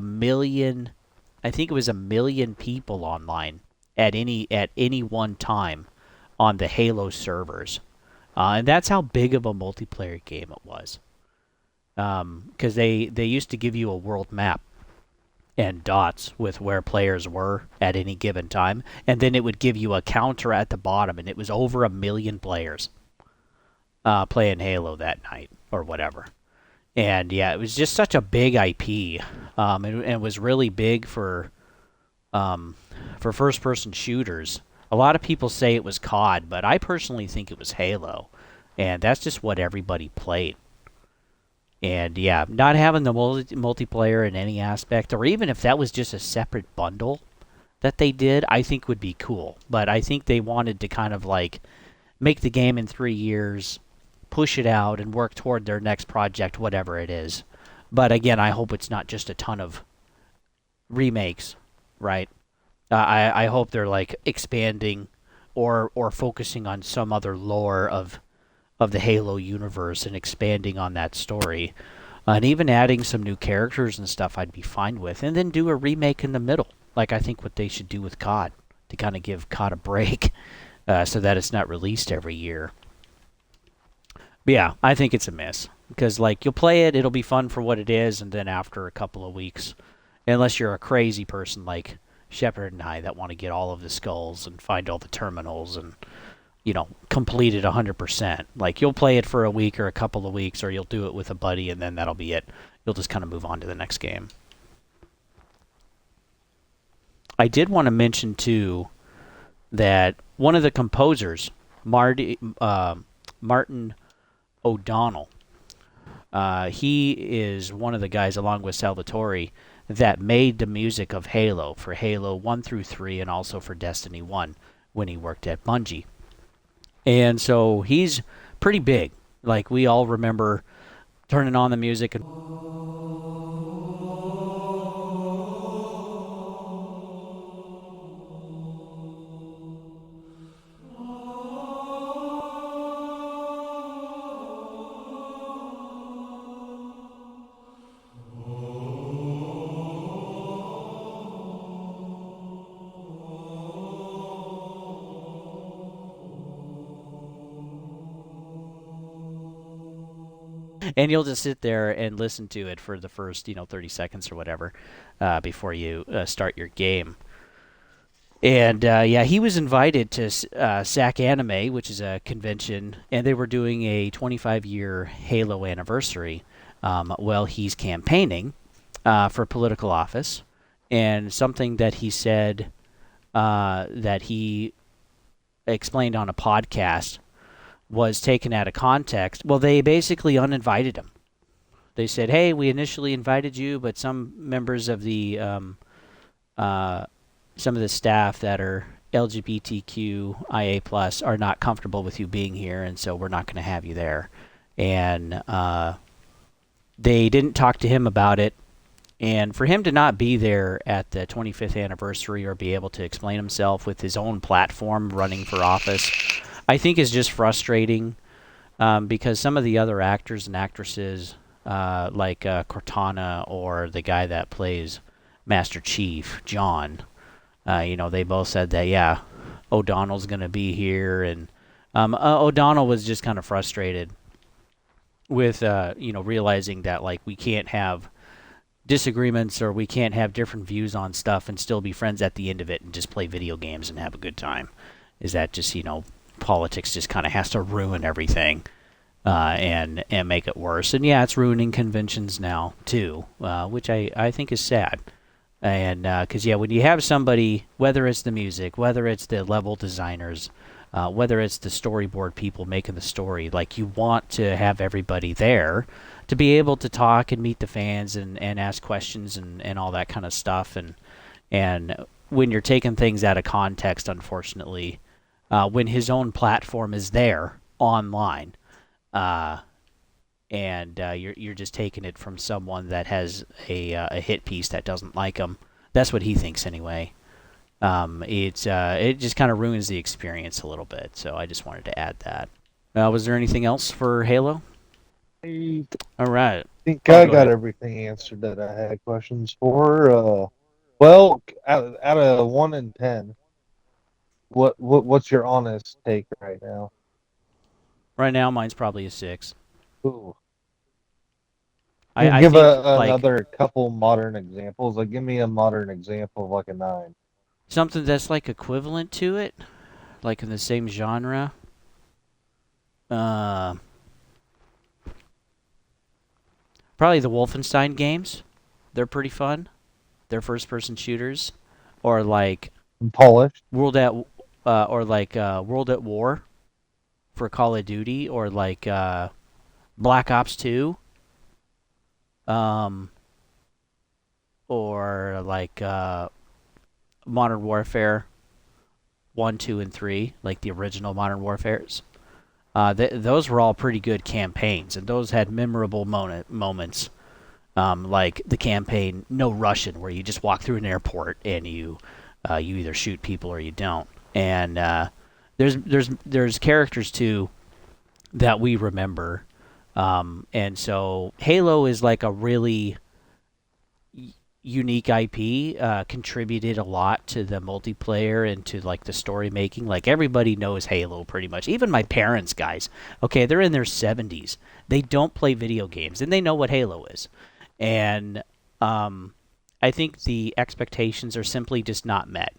think it was 1 million people online at any one time on the Halo servers. And that's how big of a multiplayer game it was. Because they used to give you a world map and dots with where players were at any given time, and then it would give you a counter at the bottom, and it was over 1 million players playing Halo that night or whatever. And yeah, it was just such a big IP, and it was really big for first-person shooters. A lot of people say it was COD, but I personally think it was Halo, and that's just what everybody played. And yeah, not having the multiplayer in any aspect, or even if that was just a separate bundle that they did, I think would be cool. But I think they wanted to kind of like make the game in 3 years, push it out, and work toward their next project, whatever it is. But again, I hope it's not just a ton of remakes, right? I hope they're like expanding or focusing on some other lore of the Halo universe and expanding on that story. And even adding some new characters and stuff I'd be fine with. And then do a remake in the middle, like I think what they should do with COD, to kind of give COD a break so that it's not released every year. But yeah, I think it's a miss. Because like you'll play it, it'll be fun for what it is, and then after a couple of weeks, unless you're a crazy person like Shepard and I that want to get all of the skulls and find all the terminals and complete it 100%. Like, you'll play it for a week or a couple of weeks, or you'll do it with a buddy, and then that'll be it. You'll just kind of move on to the next game. I did want to mention, too, that one of the composers, Martin O'Donnell, he is one of the guys, along with Salvatore, that made the music of Halo for Halo 1 through 3 and also for Destiny 1 when he worked at Bungie. And so he's pretty big. Like, we all remember turning on the music and you'll just sit there and listen to it for the first 30 seconds or whatever before you start your game. And yeah, he was invited to SAC Anime, which is a convention, and they were doing a 25-year Halo anniversary. Well, he's campaigning for political office, and something that he said that he explained on a podcast was taken out of context. Well, they basically uninvited him. They said, "Hey, we initially invited you, but some members of the some of the staff that are LGBTQIA plus are not comfortable with you being here, and so we're not going to have you there. And they didn't talk to him about it. And for him to not be there at the 25th anniversary or be able to explain himself with his own platform running for office, I think is just frustrating because some of the other actors and actresses, like Cortana or the guy that plays Master Chief, John, they both said that, yeah, O'Donnell's going to be here. And O'Donnell was just kind of frustrated with, realizing that, like, we can't have disagreements or we can't have different views on stuff and still be friends at the end of it and just play video games and have a good time. Is that just, politics just kind of has to ruin everything and make it worse. And yeah, it's ruining conventions now too, which I think is sad. And because when you have somebody, whether it's the music, whether it's the level designers, whether it's the storyboard people making the story, like, you want to have everybody there to be able to talk and meet the fans and ask questions and all that kind of stuff. And when you're taking things out of context, unfortunately, when his own platform is there online, and you're just taking it from someone that has a hit piece that doesn't like him. That's what he thinks anyway. It just kind of ruins the experience a little bit. So I just wanted to add that. Was there anything else for Halo? All right. I think I got everything answered that I had questions for. Well, out of 1 and 10, what's your honest take right now? Right now, mine's probably a 6. Ooh. I give think, another couple modern examples. Like, give me a modern example of like a 9. Something that's like equivalent to it, like in the same genre. Probably the Wolfenstein games. They're pretty fun. They're first-person shooters, or like Polished. World at War for Call of Duty, or like Black Ops 2, or like Modern Warfare 1, 2, and 3, like the original Modern Warfares. Those were all pretty good campaigns, and those had memorable moments, like the campaign No Russian, where you just walk through an airport and you either shoot people or you don't. And there's characters too that we remember, and so Halo is like a really unique IP, contributed a lot to the multiplayer and to like the story making. Like, everybody knows Halo pretty much. Even my parents, guys. Okay, they're in their 70s. They don't play video games, and they know what Halo is. And I think the expectations are simply just not met.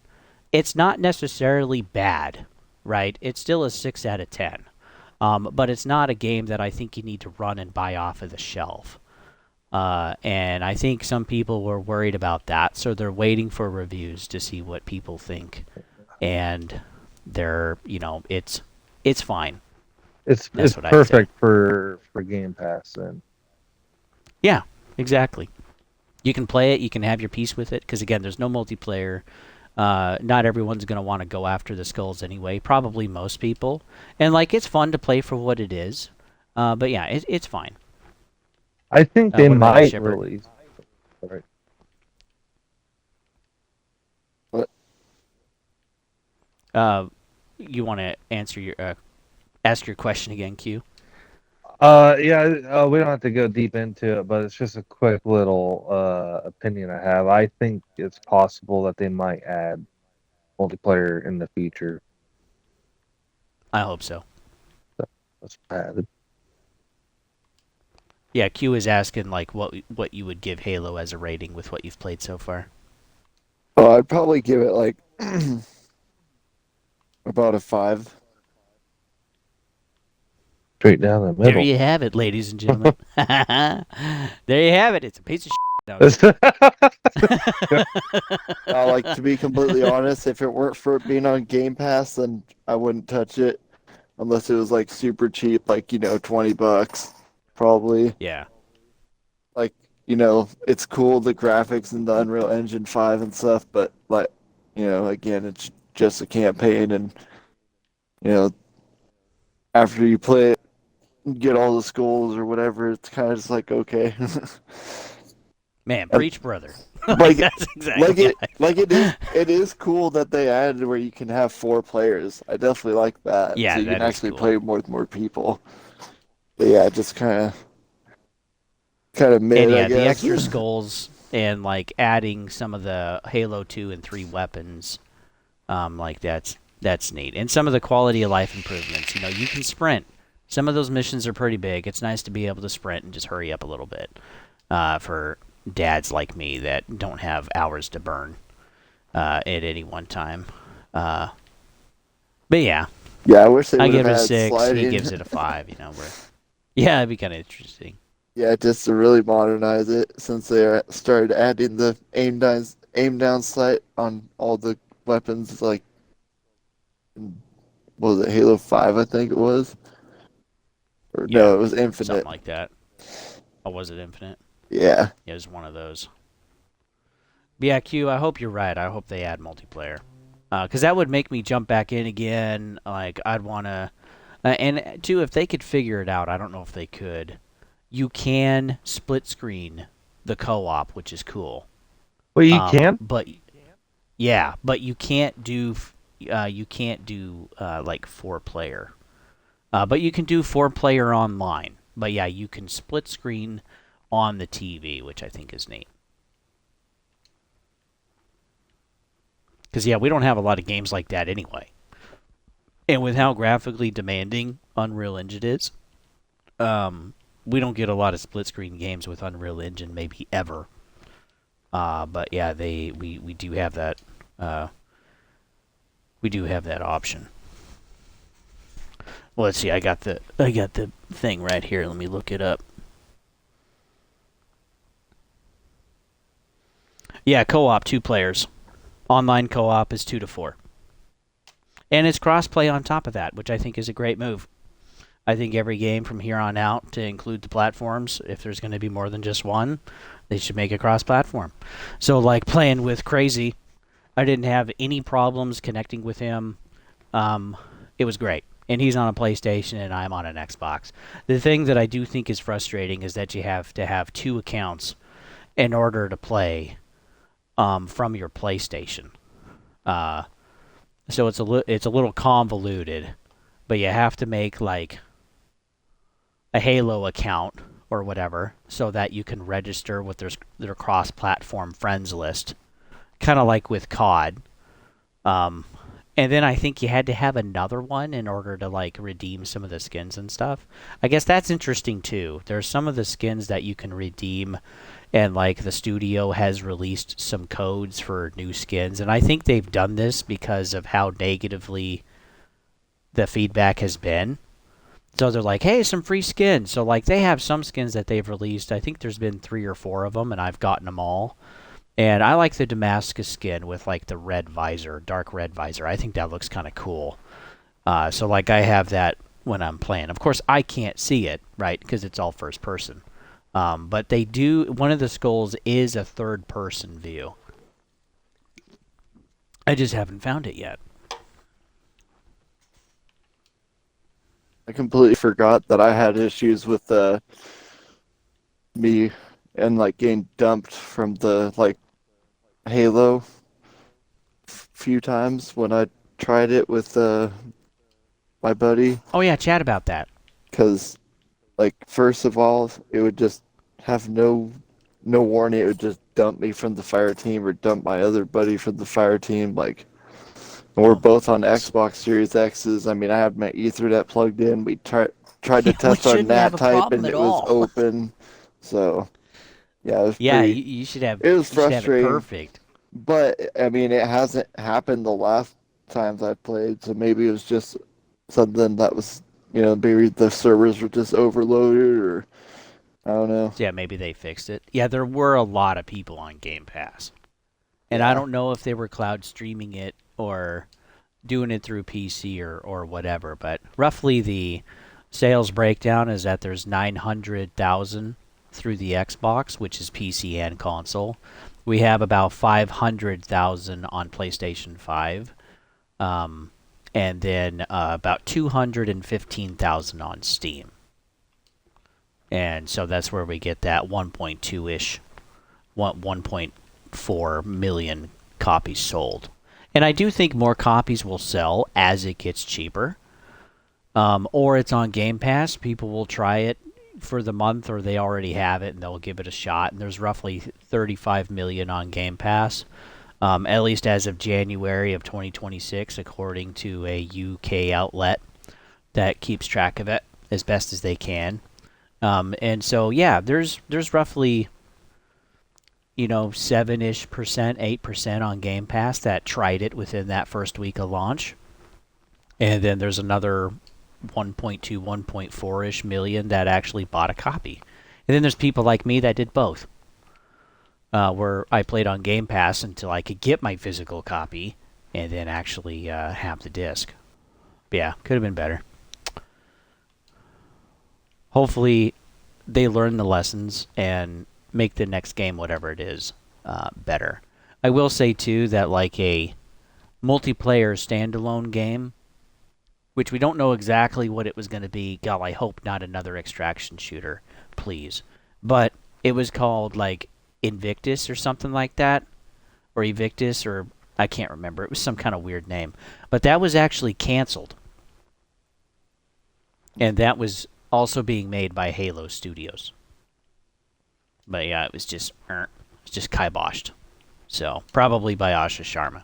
It's not necessarily bad, right? It's still a 6 out of 10. But it's not a game that I think you need to run and buy off of the shelf. And I think some people were worried about that, so they're waiting for reviews to see what people think. And they're, it's fine. It's perfect for Game Pass then. Yeah, exactly. You can play it, you can have your piece with it, because again, there's no multiplayer. Not everyone's going to want to go after the skulls anyway, probably most people. And like, it's fun to play for what it is. But yeah, it's fine. I think they might release. Right. What? You want to answer ask your question again, Q? Yeah. We don't have to go deep into it, but it's just a quick little opinion I have. I think it's possible that they might add multiplayer in the future. I hope so. That's bad. Yeah, Q is asking like what you would give Halo as a rating with what you've played so far. Oh, I'd probably give it like about a 5. Straight down the middle. There you have it, ladies and gentlemen. There you have it. It's a piece of shit. Like, to be completely honest, if it weren't for it being on Game Pass, then I wouldn't touch it unless it was like super cheap, like, $20. Probably. Yeah. Like, it's cool, the graphics and the Unreal Engine 5 and stuff, but like, again, it's just a campaign, and you know, after you play it, get all the skulls or whatever, it's kind of just like okay. Man, preach, brother. like That's exactly. it is cool that they added where you can have 4 players. I definitely like that. Yeah, So you that can is actually cool. play with more people. But yeah, just kind of mid, And I yeah, the guess. extra skulls and like adding some of the Halo 2 and 3 weapons, like that's neat. And some of the quality of life improvements. You know, you can sprint. Some of those missions are pretty big. It's nice to be able to sprint and just hurry up a little bit for dads like me that don't have hours to burn at any one time. But yeah, Yeah, I wish they I would have give it a had 6. He sliding. gives it a 5. You know, yeah, it'd be kind of interesting. Yeah, just to really modernize it, since they started adding the aim down sight on all the weapons, like what was it, Halo 5, I think it was, or Yeah, no, it was something Infinite. like that. Or was it Infinite? Yeah, Yeah, it was one of those. But yeah, Q, I hope you're right. I hope they add multiplayer. Because that would make me jump back in again. Like, I'd want to... and, too, if they could figure it out, I don't know if they could. You can split screen the co-op, which is cool. Well, you can. But, yeah, but you can't do... like, 4-player. But you can do 4-player online. But, yeah, you can split screen on the TV, which I think is neat. Because, yeah, we don't have a lot of games like that anyway. And with how graphically demanding Unreal Engine is, we don't get a lot of split-screen games with Unreal Engine, maybe ever. But, yeah, we do have that. We do have that option. Well, let's see. I got the thing right here. Let me look it up. Yeah, co-op, 2 players. Online co-op is 2 to 4. And it's cross-play on top of that, which I think is a great move. I think every game from here on out, to include the platforms, if there's going to be more than just one, they should make it cross-platform. So, like playing with Crazy, I didn't have any problems connecting with him. It was great. And he's on a PlayStation and I'm on an Xbox. The thing that I do think is frustrating is that you have to have 2 accounts in order to play from your PlayStation. So it's a little convoluted, but you have to make like a Halo account or whatever so that you can register with their cross-platform friends list, kind of like with COD. And then I think you had to have another one in order to like redeem some of the skins and stuff. I guess that's interesting too. There's some of the skins that you can redeem, and like the studio has released some codes for new skins, and I think they've done this because of how negatively the feedback has been. So they're like, hey, some free skins. So like they have some skins that they've released. I think there's been 3 or 4 of them, and I've gotten them all. And I like the Damascus skin with like the red visor, dark red visor. I think that looks kind of cool. So like I have that when I'm playing. Of course, I can't see it, right, because it's all first person. But they do. One of the skulls is a third person view. I just haven't found it yet. I completely forgot that I had issues with me and like getting dumped from the like Halo few times when I tried it with my buddy. Oh yeah, chat about that. Because like first of all, it would just have no warning. It would just dump me from the fire team or dump my other buddy from the fire team. Like, and we're both on Xbox Series X's. I mean, I had my Ethernet plugged in. We tried to test our NAT type, and it was open. So, yeah, it was you should have. It was frustrating. Perfect. But I mean, it hasn't happened the last times I played. So maybe it was just something that was, maybe the servers were just overloaded, or I don't know. Yeah, maybe they fixed it. Yeah, there were a lot of people on Game Pass. And I don't know if they were cloud streaming it or doing it through PC or whatever, but roughly the sales breakdown is that there's 900,000 through the Xbox, which is PC and console. We have about 500,000 on PlayStation 5. and then about 215,000 on Steam. And so that's where we get that 1.2-ish, 1.4 million copies sold. And I do think more copies will sell as it gets cheaper. Or it's on Game Pass. People will try it for the month, or they already have it and they'll give it a shot. And there's roughly 35 million on Game Pass, at least as of January of 2026, according to a UK outlet that keeps track of it as best as they can. And so, yeah, there's roughly 7-ish percent, 8% on Game Pass that tried it within that first week of launch. And then there's another 1.2, 1.4-ish million that actually bought a copy. And then there's people like me that did both. Where I played on Game Pass until I could get my physical copy and then actually have the disc. But yeah, could have been better. Hopefully they learn the lessons and make the next game, whatever it is, better. I will say, too, that like a multiplayer standalone game, which we don't know exactly what it was going to be. God, I hope not another extraction shooter, please. But it was called like Invictus or something like that, or Evictus, or I can't remember. It was some kind of weird name. But that was actually canceled. And that was also being made by Halo Studios. But yeah, it was just kiboshed. So, probably by Asha Sharma.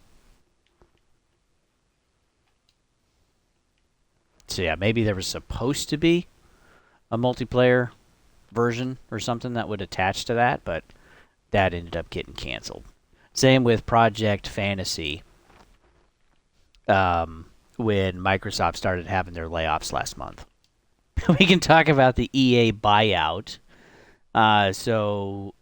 So yeah, maybe there was supposed to be a multiplayer version or something that would attach to that, but that ended up getting canceled. Same with Project Fantasy. When Microsoft started having their layoffs last month. We can talk about the EA buyout. So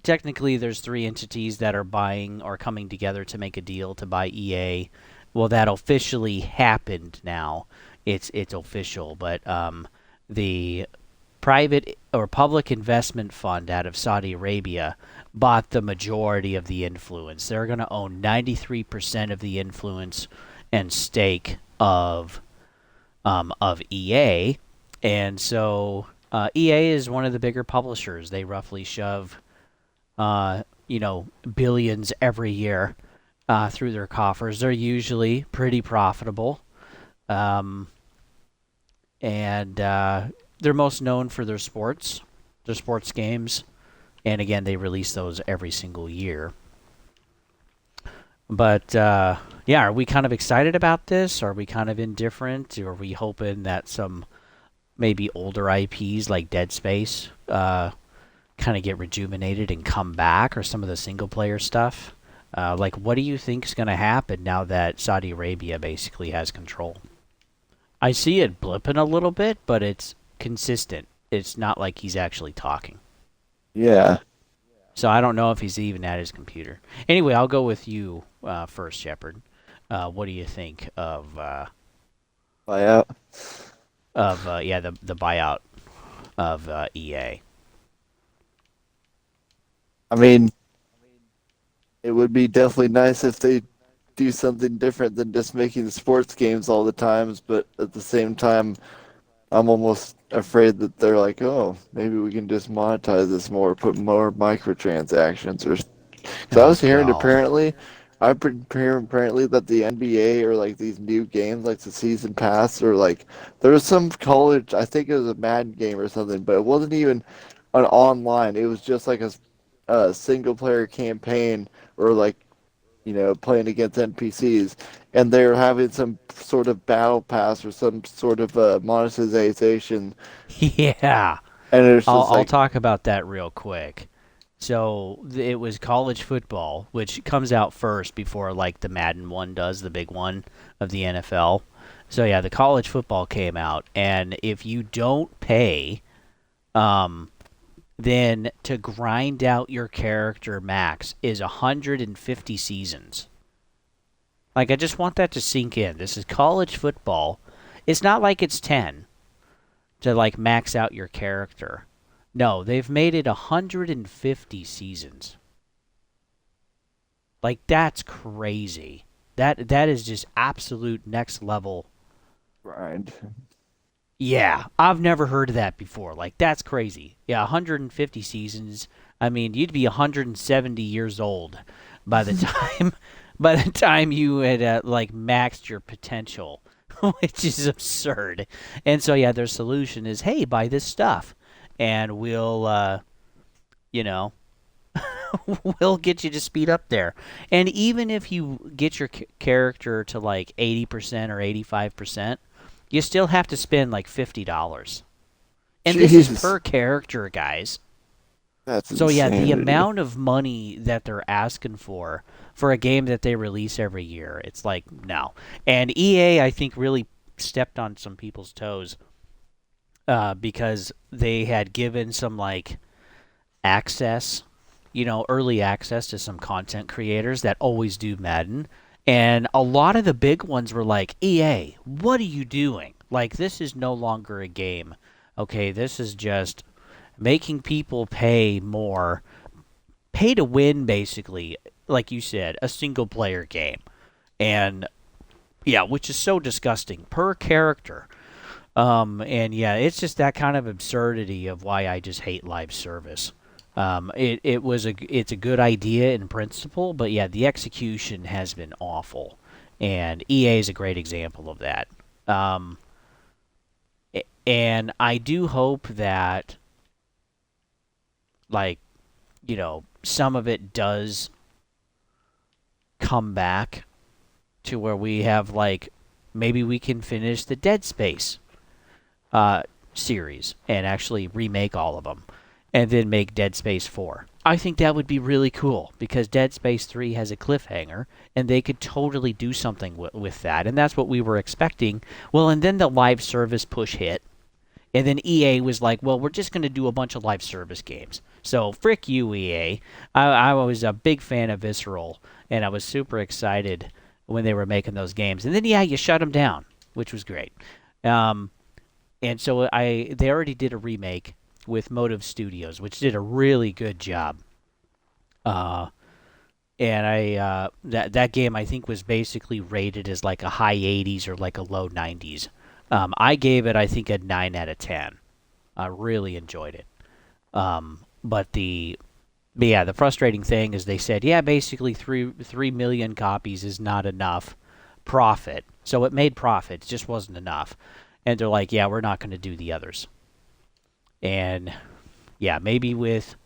technically there's 3 entities that are buying or coming together to make a deal to buy EA. Well, that officially happened now. It's official, but the private or public investment fund out of Saudi Arabia bought the majority of the influence. They're going to own 93% of the influence and stake of EA, and so EA is one of the bigger publishers. They roughly shove billions every year through their coffers. They're usually pretty profitable. And they're most known for their sports games. And again, they release those every single year. But, yeah, are we kind of excited about this? Are we kind of indifferent? Or are we hoping that some maybe older IPs like Dead Space kind of get rejuvenated and come back? Or some of the single-player stuff? What do you think is going to happen now that Saudi Arabia basically has control? I see it blipping a little bit, but it's consistent. It's not like he's actually talking. Yeah. So I don't know if he's even at his computer. Anyway, I'll go with you first, Shepard. What do you think of Buyout? The buyout of EA? I mean, it would be definitely nice if they do something different than just making sports games all the times, but at the same time, I'm almost afraid that they're like, oh, maybe we can just monetize this more, put more microtransactions, or. Because I was hearing apparently that the NBA or like these new games, like the season pass, or like there was some college, I think it was a Madden game or something, but it wasn't even an online. It was just like a single player campaign, or like playing against NPCs, and they're having some sort of battle pass or some sort of monetization. Yeah. And it's just I'll talk about that real quick. So it was college football, which comes out first before like the Madden one does, the big one of the NFL. So yeah, the college football came out, and if you don't pay, then to grind out your character max is 150 seasons. Like, I just want that to sink in. This is college football. It's not like it's 10 to like max out your character. No, they've made it 150 seasons. Like, that's crazy. That is just absolute next level. Grind. Yeah, I've never heard of that before. Like, that's crazy. Yeah, 150 seasons. I mean, you'd be 170 years old by the time you had like maxed your potential, which is absurd. And so yeah, their solution is, hey, buy this stuff, and you know, we'll get you to speed up there. And even if you get your character to like 80% or 85%, you still have to spend like $50. And this is per character, guys. That's So yeah, the insanity. amount of money that they're asking for a game that they release every year, it's like, no. And EA, I think, really stepped on some people's toes because they had given some like access, early access to some content creators that always do Madden. And a lot of the big ones were like, EA, what are you doing? Like, this is no longer a game. Okay, this is just making people pay more. Pay to win, basically, like you said, a single player game. And, yeah, which is so disgusting. Per character. And, yeah, it's just that kind of absurdity of why I just hate live service. It's a good idea in principle, but yeah, the execution has been awful, and EA is a great example of that. And I do hope that, like, some of it does come back to where we have, like, maybe we can finish the Dead Space series and actually remake all of them. And then make Dead Space 4. I think that would be really cool, because Dead Space 3 has a cliffhanger, and they could totally do something with that, and that's what we were expecting. Well, and then the live service push hit, and then EA was like, well, we're just going to do a bunch of live service games. So, frick you, EA. I was a big fan of Visceral, and I was super excited when they were making those games. And then, yeah, you shut them down, which was great. And so they already did a remake with Motive Studios, which did a really good job. And that game, I think, was basically rated as like a high 80s or like a low 90s. I gave it, I think, a 9 out of 10. I really enjoyed it. But the frustrating thing is they said, yeah, basically 3 million copies is not enough profit. So it made profit, it just wasn't enough. And they're like, yeah, we're not going to do the others. And, yeah, maybe with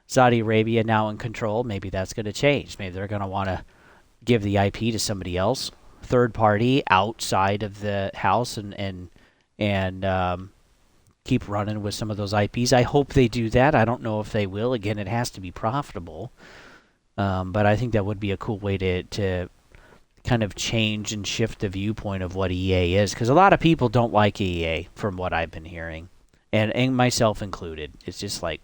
Saudi Arabia now in control, maybe that's going to change. Maybe they're going to want to give the IP to somebody else, third party, outside of the house, and keep running with some of those IPs. I hope they do that. I don't know if they will. Again, it has to be profitable. But I think that would be a cool way to kind of change and shift the viewpoint of what EA is. Because a lot of people don't like EA, from what I've been hearing. And myself included. It's just like,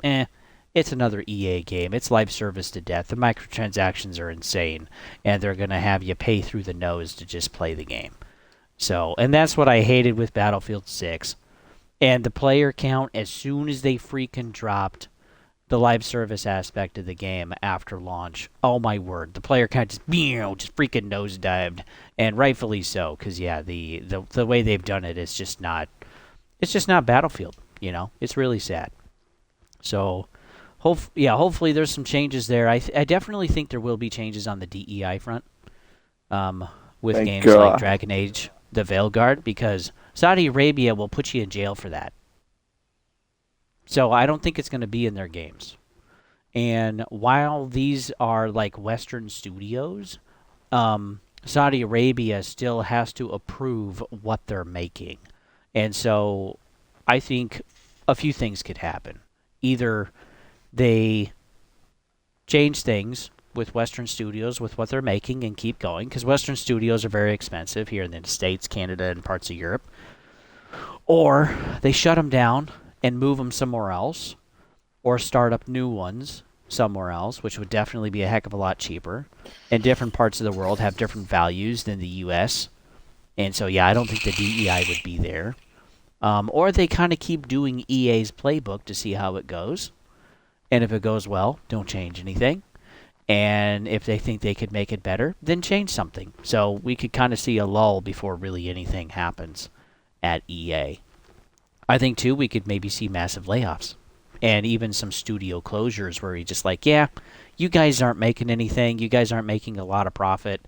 it's another EA game. It's live service to death. The microtransactions are insane, and they're going to have you pay through the nose to just play the game. So, and that's what I hated with Battlefield 6. And the player count, as soon as they freaking dropped the live service aspect of the game after launch, oh my word, the player count just freaking nosedived, and rightfully so, because yeah, the way they've done it is just not, it's just not Battlefield. It's really sad. So, hopefully there's some changes there. I definitely think there will be changes on the DEI front with Thank games God. like Dragon Age, the Veilguard, because Saudi Arabia will put you in jail for that. So I don't think it's going to be in their games. And while these are like Western studios, Saudi Arabia still has to approve what they're making. And so I think a few things could happen. Either they change things with Western studios with what they're making and keep going, because Western studios are very expensive here in the States, Canada, and parts of Europe. Or they shut them down and move them somewhere else, or start up new ones somewhere else, which would definitely be a heck of a lot cheaper. And different parts of the world have different values than the U.S. And so, yeah, I don't think the DEI would be there. Or they kind of keep doing EA's playbook to see how it goes. And if it goes well, don't change anything. And if they think they could make it better, then change something. So we could kind of see a lull before really anything happens at EA. I think, too, we could maybe see massive layoffs. And even some studio closures where you're just like, yeah, you guys aren't making anything. You guys aren't making a lot of profit.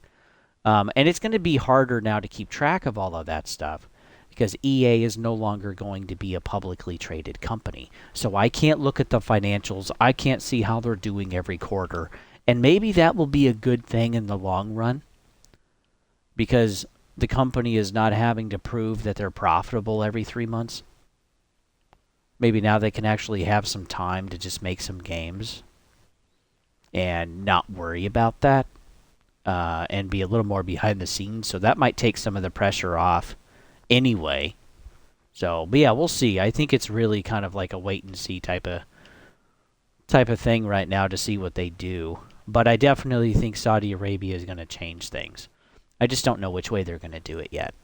And it's going to be harder now to keep track of all of that stuff because EA is no longer going to be a publicly traded company. So I can't look at the financials. I can't see how they're doing every quarter. And maybe that will be a good thing in the long run because the company is not having to prove that they're profitable every 3 months. Maybe now they can actually have some time to just make some games and not worry about that and be a little more behind the scenes. So that might take some of the pressure off anyway. So, but yeah, we'll see. I think it's really kind of like a wait and see type of thing right now to see what they do. But I definitely think Saudi Arabia is going to change things. I just don't know which way they're going to do it yet.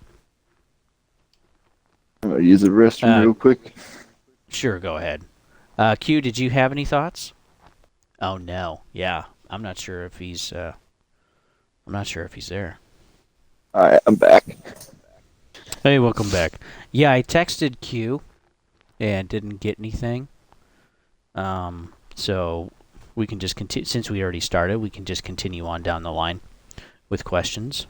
I'll use the restroom real quick. Sure, go ahead. Q, did you have any thoughts? Oh no, yeah, I'm not sure if he's there. All right, I'm back. Hey, welcome back. Yeah, I texted Q and didn't get anything. So we can just continue. Since we already started, we can just continue on down the line with questions.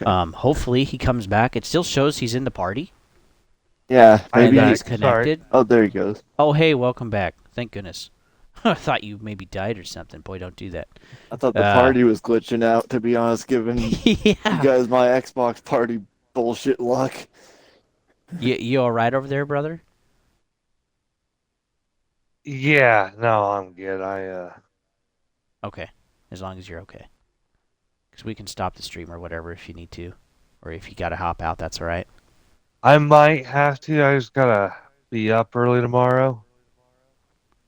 Okay. Hopefully he comes back. It still shows he's in the party. Yeah, maybe And he's connected. Oh, there he goes. Oh, hey, welcome back. Thank goodness. I thought you maybe died or something. Boy, don't do that. I thought the party was glitching out, to be honest, given you guys my Xbox party bullshit luck. You all right over there, brother? Yeah, no, I'm good. Okay, as long as you're okay. Because we can stop the stream or whatever if you need to. Or if you got to hop out, that's all right. I might have to. I just gotta be up early tomorrow.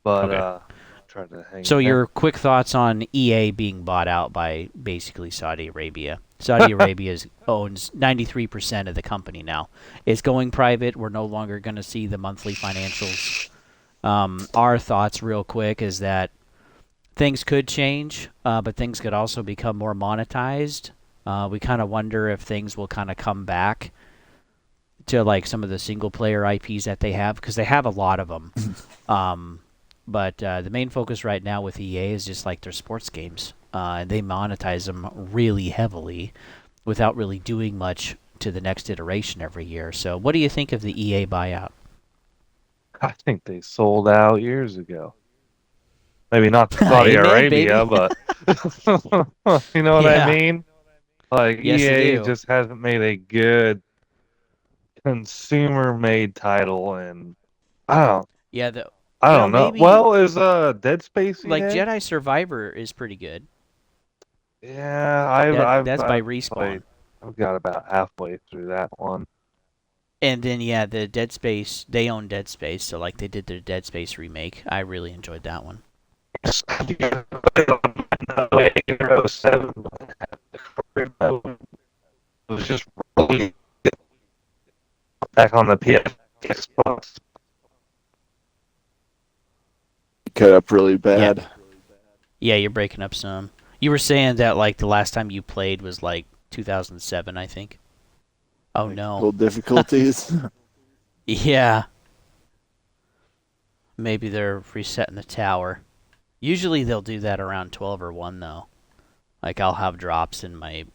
But Okay. try to hang. So in there. your quick thoughts on EA being bought out by basically Saudi Arabia. Saudi Arabia owns 93% of the company now. It's going private. We're no longer going to see the monthly financials. Our thoughts real quick is that things could change, but things could also become more monetized. We kind of wonder if things will kind of come back to like some of the single player IPs that they have, because they have a lot of them. But the main focus right now with EA is just like their sports games. And they monetize them really heavily without really doing much to the next iteration every year. So what do you think of the EA buyout? I think they sold out years ago. Maybe not to Saudi Arabia, but you know what I mean? Like, yes, EA just hasn't made a good consumer-made title, and I don't. Yeah, I don't know. Maybe, well, is Dead Space EA? like Jedi Survivor is pretty good. Yeah, that's by Respawn. I've got about halfway through that one. And then the Dead Space, they own Dead Space, so like they did their Dead Space remake. I really enjoyed that one. It was just really back on the Xbox. Cut up really bad. Yeah, you're breaking up some. You were saying that like the last time you played was like 2007, I think. Oh no. Difficulties. Yeah. Maybe they're resetting the tower. Usually they'll do that around 12 or 1 though. Like I'll have drops in my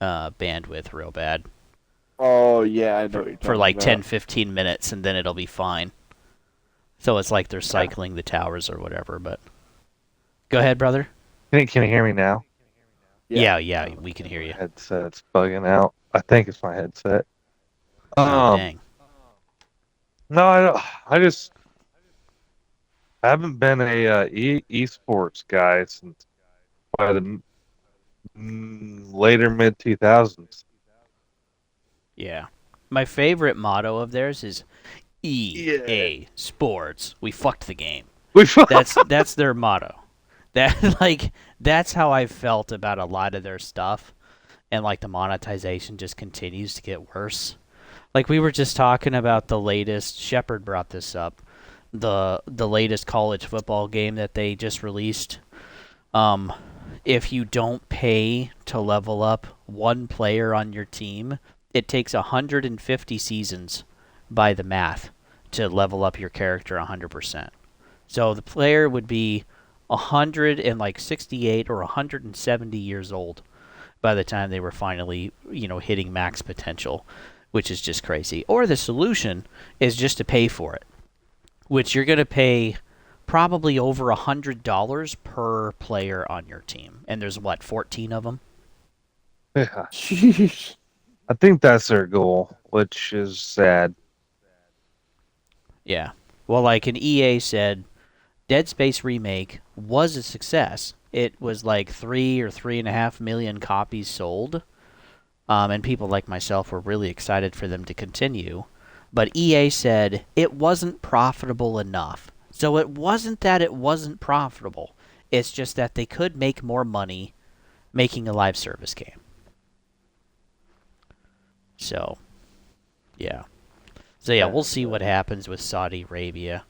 bandwidth real bad. Oh yeah, I know. For like 10-15 minutes, and then it'll be fine. So it's like they're cycling the towers or whatever. But go ahead, brother. Can you hear me now? Yeah, we can hear you. My headset's bugging out. I think it's my headset. Oh, dang. No, I don't. I just haven't been a esports guy since by the later mid 2000s. Yeah. My favorite motto of theirs is EA Sports. We fucked the game. That's their motto. That's how I felt about a lot of their stuff, and like the monetization just continues to get worse. Like we were just talking about the latest. Shepard brought this up. The latest college football game that they just released. if you don't pay to level up one player on your team, it takes 150 seasons by the math to level up your character 100%. So the player would be 168 or 170 years old by the time they were finally, hitting max potential, which is just crazy. Or the solution is just to pay for it, which you're going to pay probably over $100 per player on your team. And there's, 14 of them? Yeah. Sheesh. I think that's their goal, which is sad. Yeah. Well, like an EA said, Dead Space Remake was a success. It was like 3 or 3.5 million copies sold. And people like myself were really excited for them to continue. But EA said it wasn't profitable enough. So it wasn't that it wasn't profitable. It's just that they could make more money making a live service game. So, yeah. So, yeah, we'll see what happens with Saudi Arabia.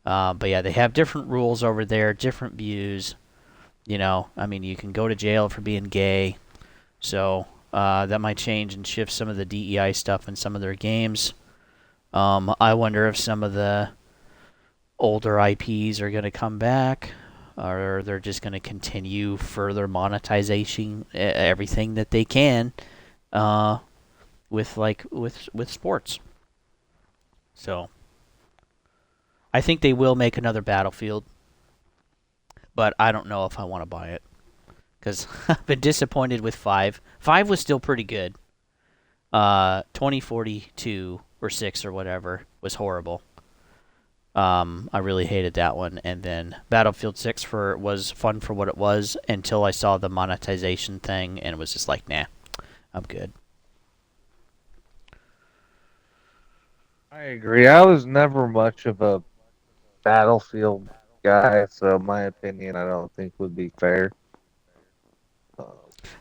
But, yeah, they have different rules over there, different views. You can go to jail for being gay. So, that might change and shift some of the DEI stuff in some of their games. I wonder if some of the older IPs are going to come back, or they're just going to continue further monetization everything that they can with sports. So I think they will make another Battlefield, but I don't know if I want to buy it because I've been disappointed with 5. 5 was still pretty good. 2042 or 6 or whatever was horrible. I really hated that one, and then Battlefield 6 was fun for what it was until I saw the monetization thing, and it was just like, nah, I'm good. I agree. I was never much of a Battlefield guy, so my opinion I don't think would be fair.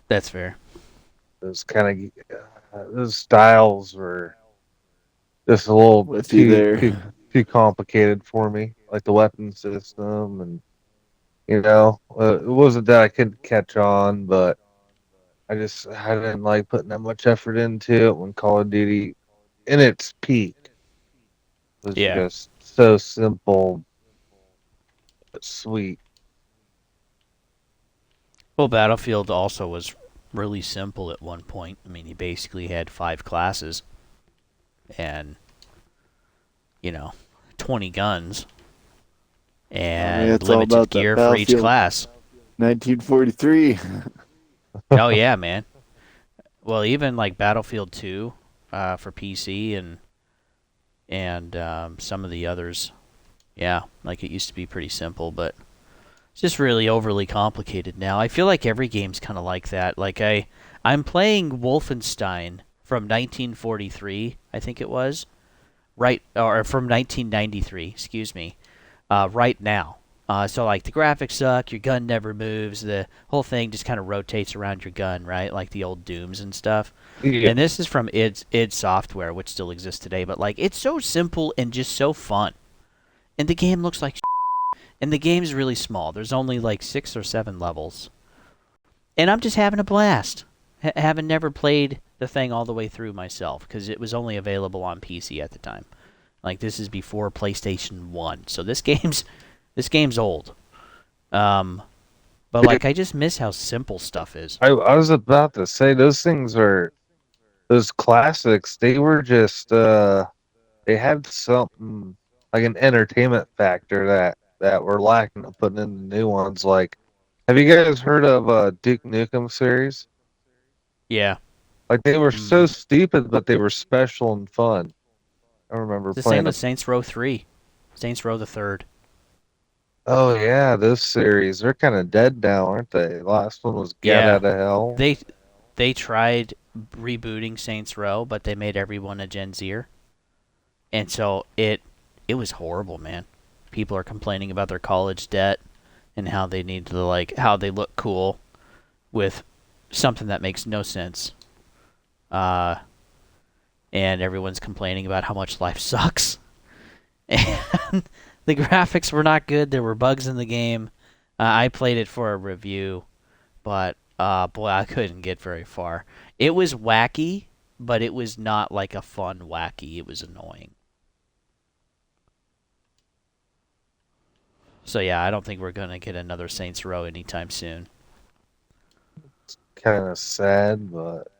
That's fair. Those kind of those styles were just a little With you there. too complicated for me, like the weapon system, and it wasn't that I couldn't catch on, but I didn't like putting that much effort into it when Call of Duty, in its peak, was just so simple but sweet. Well, Battlefield also was really simple at one point. I mean, you basically had 5 classes and 20 guns and limited gear for each class. 1943. Oh yeah, man. Well, even like Battlefield 2 for PC and some of the others, yeah, like it used to be pretty simple, but it's just really overly complicated now. I feel like every game's kind of like that. Like I'm playing Wolfenstein from 1943, I think it was, right, or from 1993, excuse me, right now. So like the graphics suck, your gun never moves, the whole thing just kind of rotates around your gun, right? Like the old Dooms and stuff. Yeah. And this is from id Software, which still exists today, but like it's so simple and just so fun. And the game looks like and the game's really small. There's only like 6 or 7 levels. And I'm just having a blast. Having never played the thing all the way through myself because it was only available on PC at the time. Like this is before PlayStation 1. So this game's old. But like I just miss how simple stuff is. I was about to say those classics, they were just they had something like an entertainment factor that we're lacking of putting in the new ones. Like, have you guys heard of Duke Nukem series? Yeah. Like they were so stupid, but they were special and fun. I remember It's the playing same with Saints Row 3. Saints Row the Third. Oh yeah, this series, they're kind of dead now, aren't they? The last one was Get Out of Hell. They tried rebooting Saints Row, but they made everyone a Gen Zer. And so it was horrible, man. People are complaining about their college debt and how they need to how they look cool with something that makes no sense. And everyone's complaining about how much life sucks. And the graphics were not good. There were bugs in the game. I played it for a review. But boy, I couldn't get very far. It was wacky, but it was not like a fun wacky. It was annoying. So yeah, I don't think we're gonna get another Saints Row anytime soon. Kind of sad, but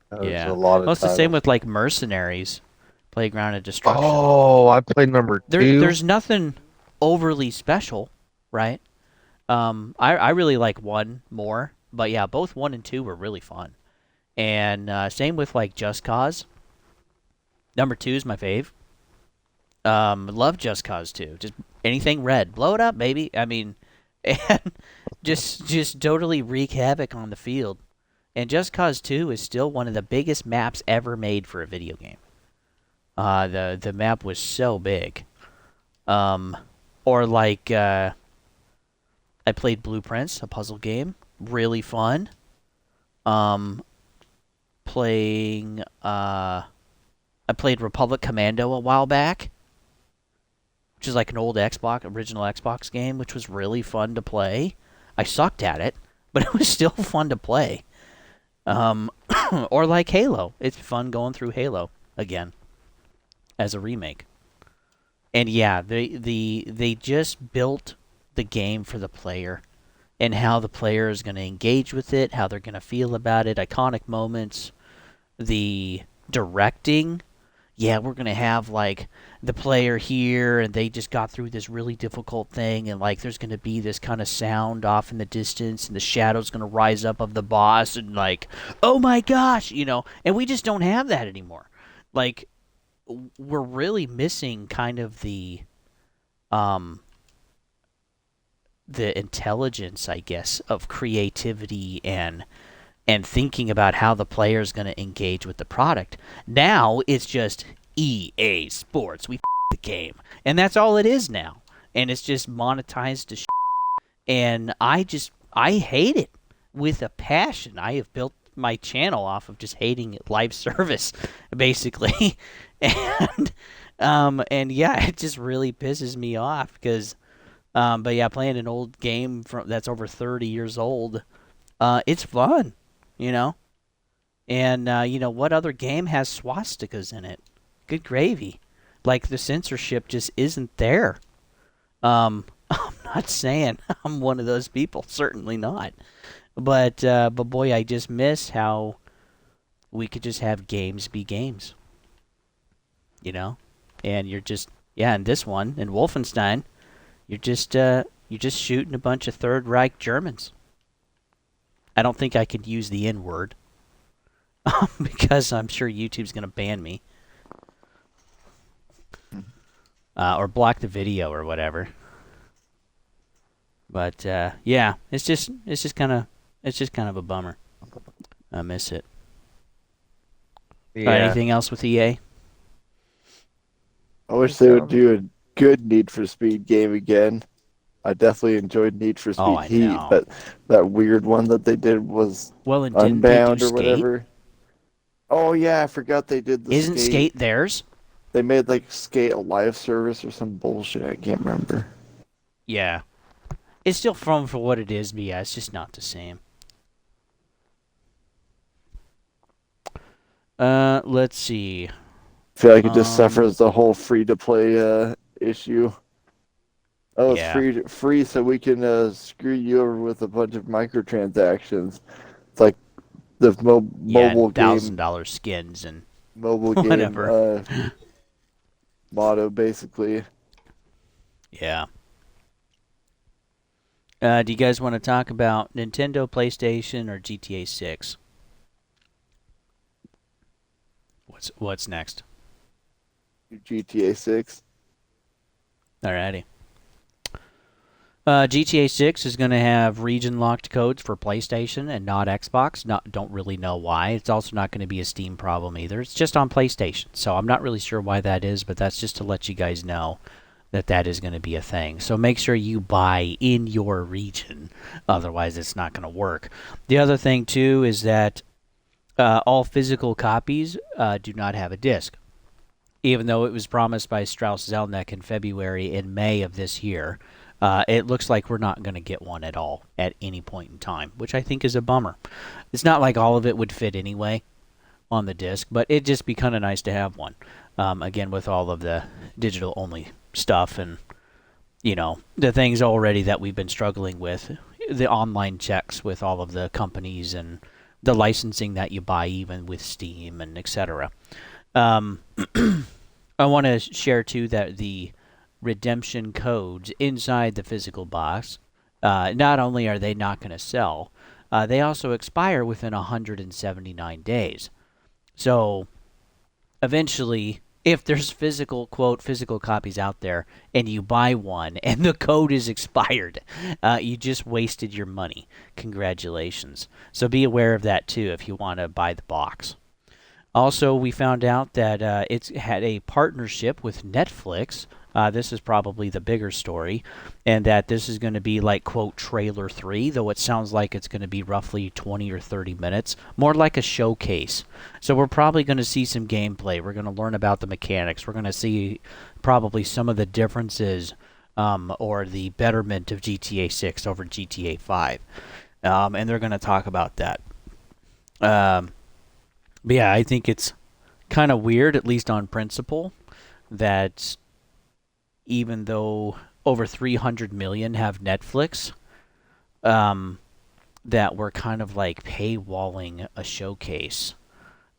there's a Yeah. lot Well, of it's the same titles. with like Mercenaries, Playground of Destruction. Oh, I played number two. There's nothing overly special, right? I really like 1 more, but yeah, both 1 and 2 were really fun. And same with like Just Cause. Number 2 is my fave. Love Just Cause 2. Just anything red, blow it up, baby. I mean, and just totally wreak havoc on the field. And Just Cause 2 is still one of the biggest maps ever made for a video game. The map was so big. Or like I played Blueprints, a puzzle game, really fun. Playing I played Republic Commando a while back, which is like an old original Xbox game, which was really fun to play. I sucked at it, but it was still fun to play. Or like Halo. It's fun going through Halo again as a remake. And yeah, they just built the game for the player and how the player is going to engage with it, how they're going to feel about it, iconic moments, the directing. Yeah, we're going to have like the player here and they just got through this really difficult thing and like there's going to be this kind of sound off in the distance and the shadow's going to rise up of the boss and like, oh my gosh, and we just don't have that anymore. Like we're really missing kind of the intelligence, I guess, of creativity and thinking about how the player is going to engage with the product. Now it's just EA Sports. We the game, and that's all it is now. And it's just monetized to and I hate it with a passion. I have built my channel off of just hating live service, basically, and yeah, it just really pisses me off because, but yeah, playing an old game that's over 30 years old, it's fun, you know. And what other game has swastikas in it? Good gravy. Like the censorship just isn't there. I'm not saying I'm one of those people, certainly not. But boy, I just miss how we could just have games be games. And you're just in this one in Wolfenstein, you're just shooting a bunch of Third Reich Germans. I don't think I could use the N word because I'm sure YouTube's gonna ban me or block the video or whatever. But yeah, it's just kind of a bummer. I miss it. Yeah. Anything else with EA? I wish they would do a good Need for Speed game again. I definitely enjoyed Need for Speed Heat, know. but that weird one that they did was Well, and didn't they Unbound do or Skate? whatever. Oh yeah, I forgot they did the Isn't Skate theirs? They made like Skate a live service or some bullshit. I can't remember. Yeah. It's still fun for what it is, but yeah, it's just not the same. Let's see. I feel like it just suffers the whole free-to-play issue. Oh, it's Yeah. free, so we can screw you over with a bunch of microtransactions. It's like the mobile game, $1,000 skins and mobile game whatever. motto, basically. Yeah. Do you guys want to talk about Nintendo, PlayStation, or GTA 6? What's next? GTA 6. Alrighty. GTA 6 is going to have region-locked codes for PlayStation and not Xbox. Don't really know why. It's also not going to be a Steam problem either. It's just on PlayStation, so I'm not really sure why that is, but that's just to let you guys know that is going to be a thing. So make sure you buy in your region, otherwise it's not going to work. The other thing, too, is that all physical copies do not have a disc, even though it was promised by Strauss Zelnick in May of this year. It looks like we're not going to get one at all at any point in time, which I think is a bummer. It's not like all of it would fit anyway on the disc, but it'd just be kind of nice to have one. Again, with all of the digital-only stuff and, the things already that we've been struggling with, the online checks with all of the companies and the licensing that you buy even with Steam and etc. I want to share, too, that the redemption codes inside the physical box, not only are they not going to sell, they also expire within 179 days. So eventually, if there's physical copies out there and you buy one and the code is expired, you just wasted your money. Congratulations. So be aware of that too if you want to buy the box. Also, we found out that it's had a partnership with Netflix. This is probably the bigger story, and that this is going to be like, quote, trailer 3, though it sounds like it's going to be roughly 20 or 30 minutes, more like a showcase. So we're probably going to see some gameplay. We're going to learn about the mechanics. We're going to see probably some of the differences or the betterment of GTA 6 over GTA 5. And they're going to talk about that. But yeah, I think it's kind of weird, at least on principle, that even though over 300 million have Netflix, that we're kind of like paywalling a showcase.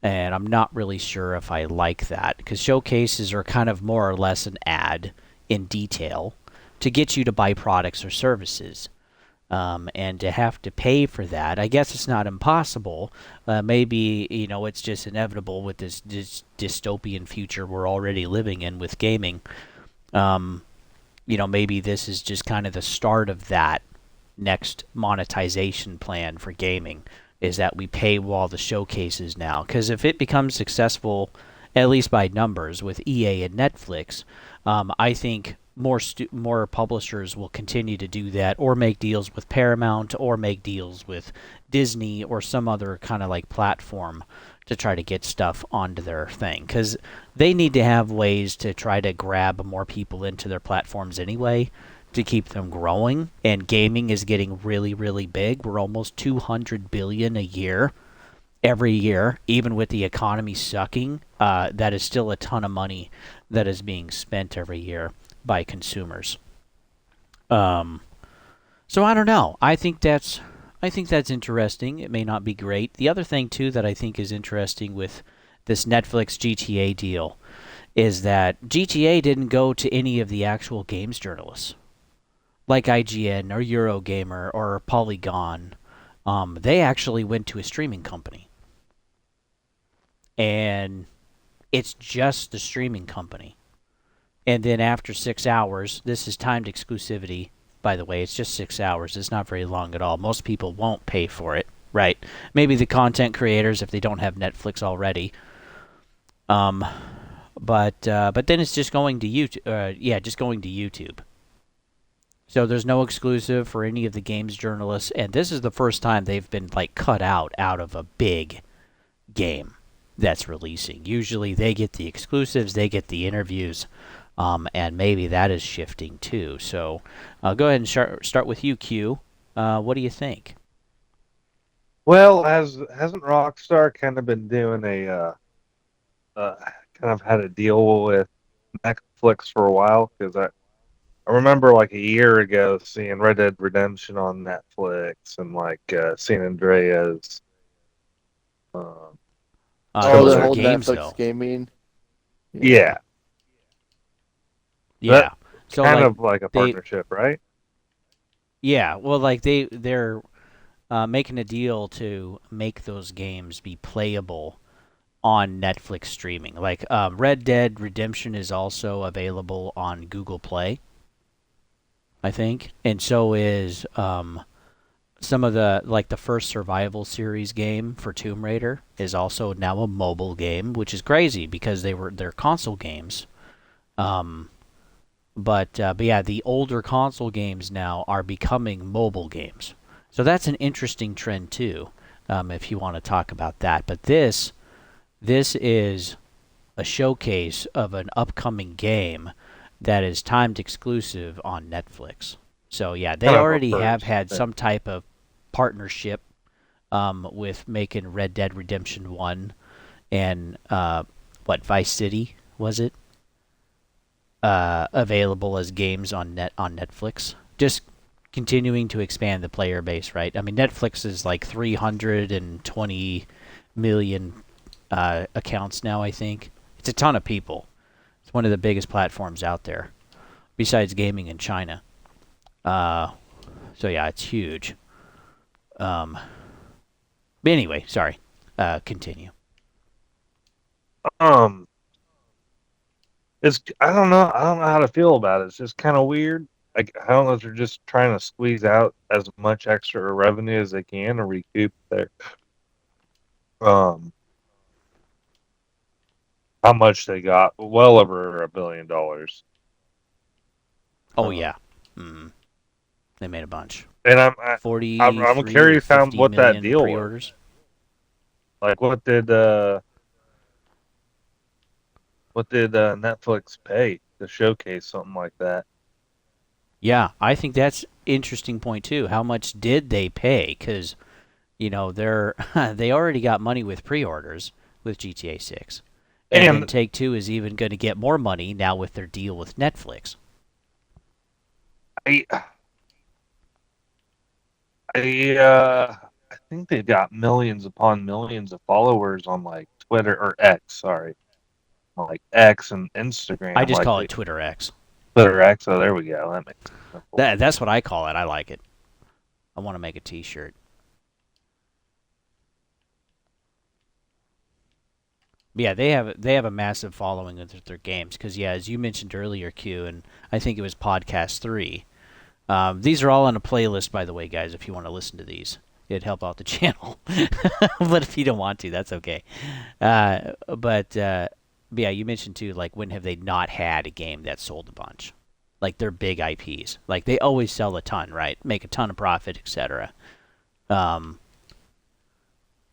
And I'm not really sure if I like that, because showcases are kind of more or less an ad in detail to get you to buy products or services. And to have to pay for that, I guess it's not impossible. Maybe, it's just inevitable with this dystopian future we're already living in with gaming. Maybe this is just kind of the start of that next monetization plan for gaming, is that we paywall the showcases now. Because if it becomes successful, at least by numbers, with EA and Netflix, I think more publishers will continue to do that, or make deals with Paramount, or make deals with Disney, or some other kind of like platform to try to get stuff onto their thing. Because they need to have ways to try to grab more people into their platforms anyway, to keep them growing. And gaming is getting really, really big. We're almost 200 billion a year. Every year, even with the economy sucking, that is still a ton of money that is being spent every year by consumers. So I don't know. I think that's interesting. It may not be great. The other thing too that I think is interesting with this Netflix GTA deal is that GTA didn't go to any of the actual games journalists, like IGN or Eurogamer or Polygon. They actually went to a streaming company. And it's just the streaming company. And then after 6 hours, this is timed exclusivity, by the way. It's just 6 hours. It's not very long at all. Most people won't pay for it, right? Maybe the content creators if they don't have Netflix already. But then it's just going to YouTube. Just going to YouTube. So there's no exclusive for any of the games journalists, and this is the first time they've been like cut out of a big game that's releasing. Usually they get the exclusives, they get the interviews, and maybe that is shifting too. So go ahead and start with you, Q. What do you think? Well, hasn't Rockstar kind of been doing kind of had a deal with Netflix for a while? Because I remember like a year ago seeing Red Dead Redemption on Netflix and like San Andreas. Those the are whole games, Netflix though. gaming. Yeah. Yeah. So kind like, of like a partnership, right? Yeah. Well, like they're making a deal to make those games be playable on Netflix streaming. Like Red Dead Redemption is also available on Google Play, I think, and so is some of the first survival series game for Tomb Raider is also now a mobile game, which is crazy because they're console games. But yeah, the older console games now are becoming mobile games. So that's an interesting trend too, if you want to talk about that. But this is a showcase of an upcoming game that is timed exclusive on Netflix. So yeah, they Kind of a already have first. had Yeah. some type of partnership with making Red Dead Redemption 1 and Vice City was it available as games on Netflix. Just continuing to expand the player base, right? I mean, Netflix is like 320 million accounts now. I think it's a ton of people. It's one of the biggest platforms out there, besides gaming in China. So yeah, it's huge. But anyway, sorry. Continue. Um, it's I don't know. I don't know how to feel about it. It's just kind of weird. Like I don't know if they're just trying to squeeze out as much extra revenue as they can to recoup their um how much they got. Well over $1 billion. Oh Um, yeah. Mm. They made a bunch. and I'm 43 or curious how 50 what that million deal was. pre-orders. Like what did Netflix pay to showcase something like that? Yeah, I think that's interesting point too. How much did they pay? Because they're they already got money with pre-orders with GTA 6, and then And Take Two is even going to get more money now with their deal with Netflix. I I think they've got millions upon millions of followers on like Twitter or X, sorry. On like X and I Instagram, just like call the it Twitter X. Twitter X. Oh, there we go. That makes it simple. That's what I call it. I like it. I want to make a T-shirt. But yeah, they have a massive following with their games because yeah, as you mentioned earlier, Q, and I think it was podcast 3. These are all on a playlist, by the way, guys. If you want to listen to these, it'd help out the channel. But if you don't want to, that's okay. But yeah, you mentioned too, like when have they not had a game that sold a bunch? Like they're big IPs. Like they always sell a ton, right? Make a ton of profit, etc. Um,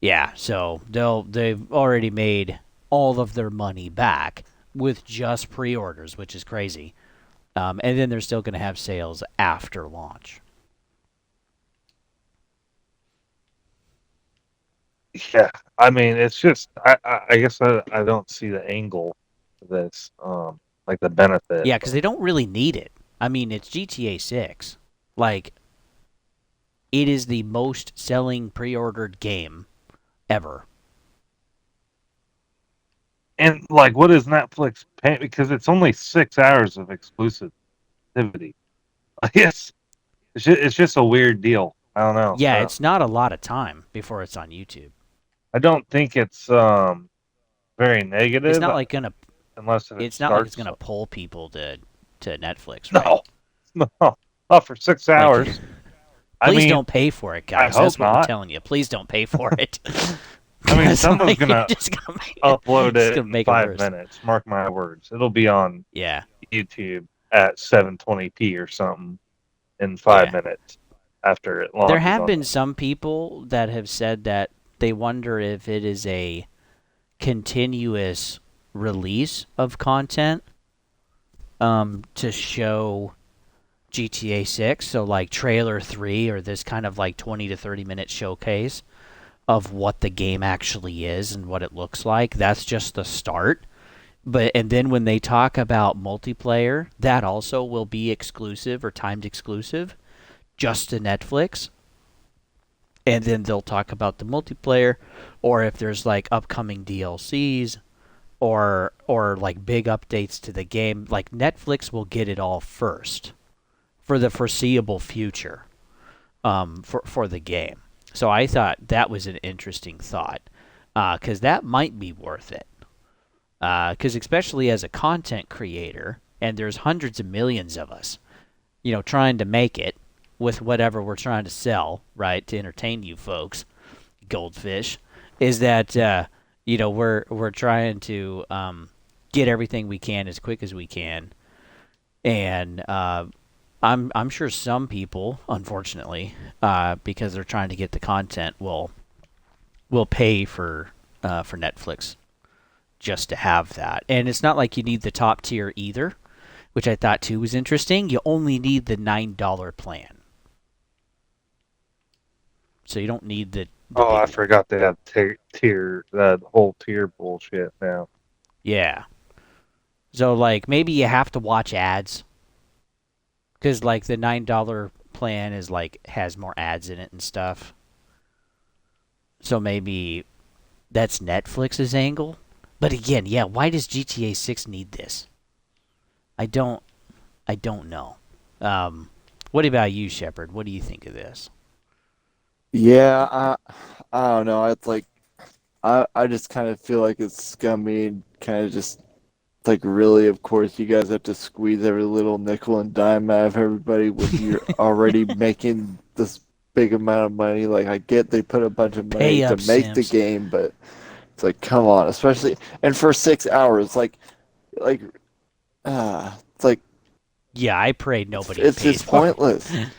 yeah, so they've already made all of their money back with just pre-orders, which is crazy. And then they're still going to have sales after launch. Yeah, I mean, it's just I guess I don't see the angle of this, like the benefit. Yeah, because they don't really need it. I mean, it's GTA 6. Like, it is the most selling pre-ordered game ever. And like, what is Netflix paying? Because it's only 6 hours of exclusivity. I guess it's just a weird deal. I don't know. Yeah, it's not a lot of time before it's on YouTube. I don't think it's very It's negative not like gonna. unless it It's not like it's starts. gonna pull people to Netflix, right? No, no, not for six Like, hours. I please mean, don't pay for it, I guys. hope That's what we're not. telling you. Please don't pay for it. I mean, 'Cause, someone's like, gonna you're just gonna make upload it's it gonna in make it 5 worse. minutes. Mark my words. It'll be on Yeah. YouTube at 720p or something in Yeah. 5 minutes after it launches. There have on been it. some people that have said that they wonder if it is a continuous release of content to show GTA 6. So, like trailer 3 or this kind of like 20 to 30 minute showcase of what the game actually is and what it looks like. That's just the start. And then when they talk about multiplayer, that also will be exclusive or timed exclusive just to Netflix. And then they'll talk about the multiplayer, or if there's like upcoming DLCs or like big updates to the game. Like Netflix will get it all first for the foreseeable future, for the game. So I thought that was an interesting thought, because that might be worth it. Because especially as a content creator, and there's hundreds of millions of us, trying to make it with whatever we're trying to sell, right, to entertain you folks, goldfish, is that we're trying to get everything we can as quick as we can, and I'm sure some people, unfortunately, because they're trying to get the content, will pay for Netflix just to have that. And it's not like you need the top tier either. which I thought too was interesting. You only need the $9 plan, so you don't need the Oh, big I one. forgot they have tier that whole tier bullshit now. Yeah. So like maybe you have to watch ads because like the $9 plan is like has more ads in it and stuff. So maybe that's Netflix's angle. But again, yeah, why does GTA 6 need this? I don't I don't know. What about you, Shepard? What do you think of this? Yeah, I don't know. It's like I just kind of feel like it's scummy, kind of just like really. Of course, you guys have to squeeze every little nickel and dime out of everybody when you're already making this big amount of money. Like I get they put a bunch of money Pay to up, make the Sims. game, but it's like come on, especially and for 6 hours, like it's like Yeah, I pray nobody it's pays just for pointless. it.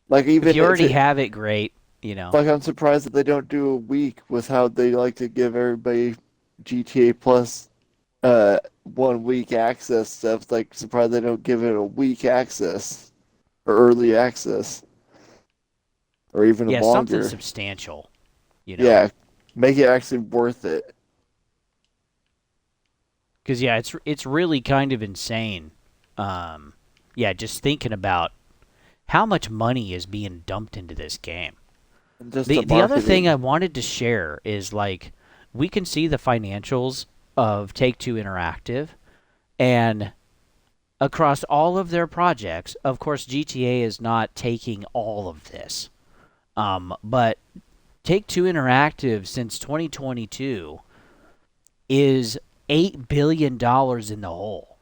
Like If even you if already it have it, great. You know. like I'm surprised that they don't do a week with how they like to give everybody GTA Plus 1 week access stuff. It's like surprised they don't give it a week access or early access or even Yeah, something longer. substantial. You know. Yeah, make it actually worth it. Because yeah, it's really kind of insane. Yeah, just thinking about how much money is being dumped into this game. And just the The other thing I marketing. wanted to share is like we can see the financials of Take Two Interactive, and across all of their projects, of course, GTA is not taking all of this. But Take Two Interactive since 2022 is $8 billion in the hole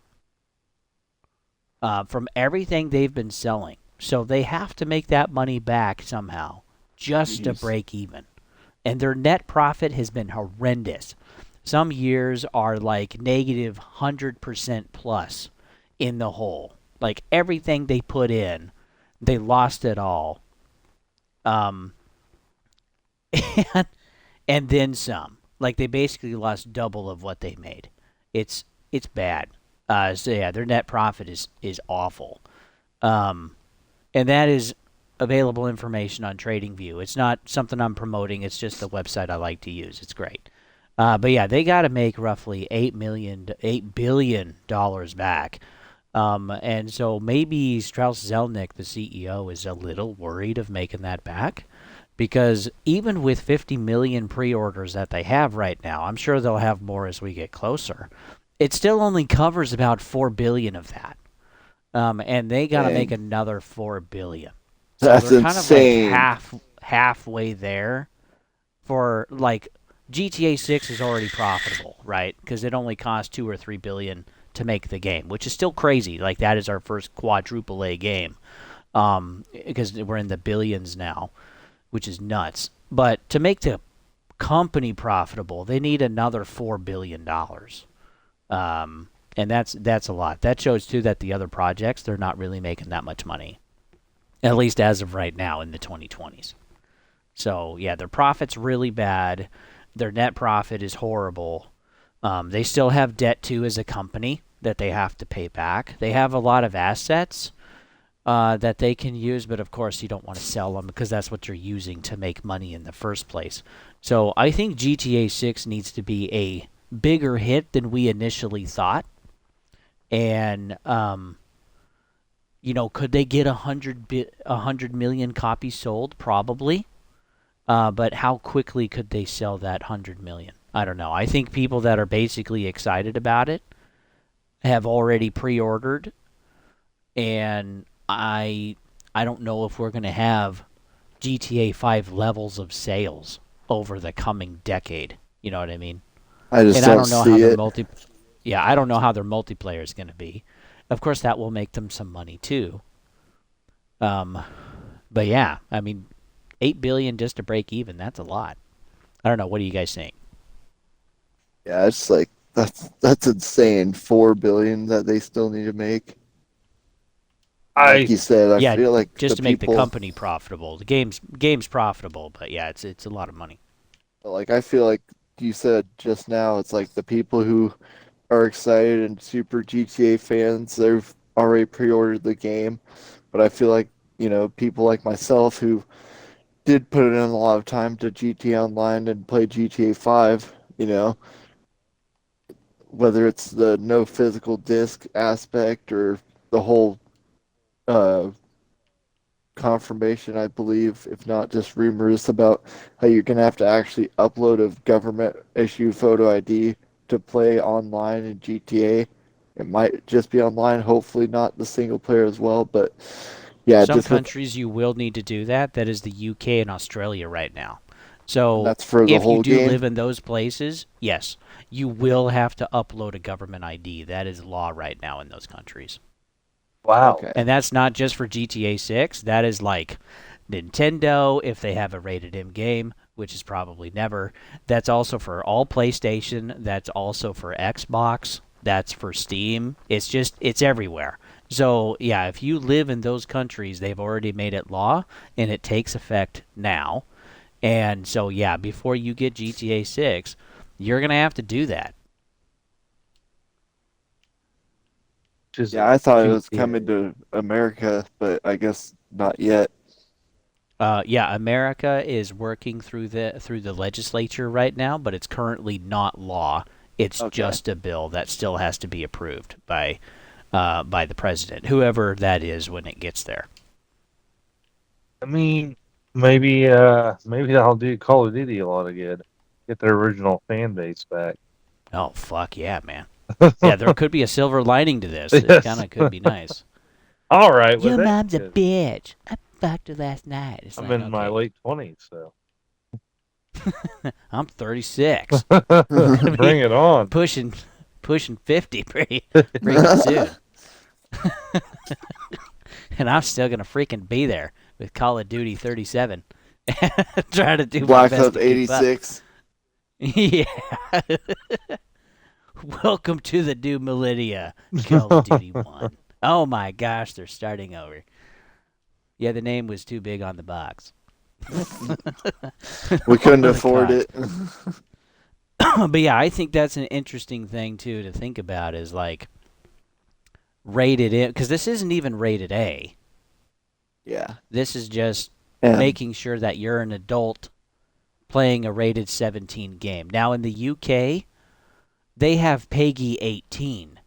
from everything they've been selling. So they have to make that money back somehow just to Jeez. break even. And their net profit has been horrendous. Some years are like negative 100% plus in the hole. Like everything they put in, they lost it all. Um, and, and then some. Like they basically lost double of what they made. It's bad. So yeah, their net profit is awful. Um, and that is available information on TradingView. It's not something I'm promoting. It's just the website I like to use. It's great. But yeah, they got to make roughly $8 billion back. And so maybe Strauss Zelnick, the CEO, is a little worried of making that back because even with 50 million pre-orders that they have right now, I'm sure they'll have more as we get closer. It still only covers about 4 billion of that. And they got to make Dang. another 4 billion. So That's they're kind of like insane. halfway there for like GTA 6 is already profitable, right? Because it only cost 2 or 3 billion to make the game, which is still crazy. Like that is our first quadruple A game. Because we're in the billions now, which is nuts. But to make the company profitable, they need another $4 billion. And that's a lot. That shows too that the other projects they're not really making that much money, at least as of right now in the 2020s. So yeah, their profit's really bad. Their net profit is horrible. They still have debt too as a company that they have to pay back. They have a lot of assets that they can use, but of course you don't want to sell them because that's what you're using to make money in the first place. So I think GTA 6 needs to be a bigger hit than we initially thought. And could they get 100 million copies sold? Probably. But how quickly could they sell that 100 million? I don't know. I think people that are basically excited about it have already pre-ordered, and I don't know if we're going to have GTA 5 levels of sales over the coming decade. You know what I mean? I just And I don't don't know how see their it. I don't know how their multiplayer is going to be. Of course, that will make them some money too. Um, but yeah, I mean, 8 billion just to break even. That's a lot. I don't know. What do you guys think? Yeah, it's like that's insane. 4 billion that they still need to make. And like I you said, I Yeah, feel like just the to make the people company profitable. The game's profitable, but yeah, it's a lot of money. like I feel like you said just now, it's like the people who are excited and super GTA fans, already pre-ordered the game, but I feel like, people like myself who did put in a lot of time to GTA Online and play GTA 5, whether it's the no physical disc aspect or the whole uh, confirmation, I believe, if not just rumors about how you're going to have to actually upload a government issue photo ID to play online in GTA. It might just be online, hopefully not the single player as well, but yeah, Some just with, countries you will need to do that. That is the UK and Australia right now. So that's for the if you whole do game. live in those places, yes, you will have to upload a government ID. That is law right now in those countries. Wow. Okay. And that's not just for GTA 6. That is like Nintendo, if they have a rated M game, which is probably never. That's also for all PlayStation. That's also for Xbox. That's for Steam. It's everywhere. So, yeah, if you live in those countries, they've already made it law, and it takes effect now. And so, yeah, before you get GTA 6, you're going to have to do that. Yeah, I thought it was GTA. coming to America, but I guess not yet. Yeah, America is working through the legislature right now, but it's currently not law. It's Okay. just a bill that still has to be approved by the president, whoever that is when it gets there. I mean, maybe that'll do Call of Duty a lot of good. Get their original fan base back. Oh fuck yeah, man! Yeah, there could be a silver lining to this. It Yes. kind of could be nice. All right. Your Well, mom's a good. bitch. I fucked her last night. It's I'm like, in my okay. late 20s, so I'm 36. bring it on. pushing 50 pretty soon. And I'm still gonna freaking be there with Call of Duty 37, trying to do my Black best Ops to keep up. 86. Yeah. Welcome to the new millennia, Call of Duty 1. Oh my gosh, they're starting over. Yeah, the name was too big on the box. We couldn't The afford cost. it. But yeah, I think that's an interesting thing too to think about is like rated M, because this isn't even rated A. Yeah. This is just And making sure that you're an adult playing a rated 17 game. Now in the UK, they have PEGI 18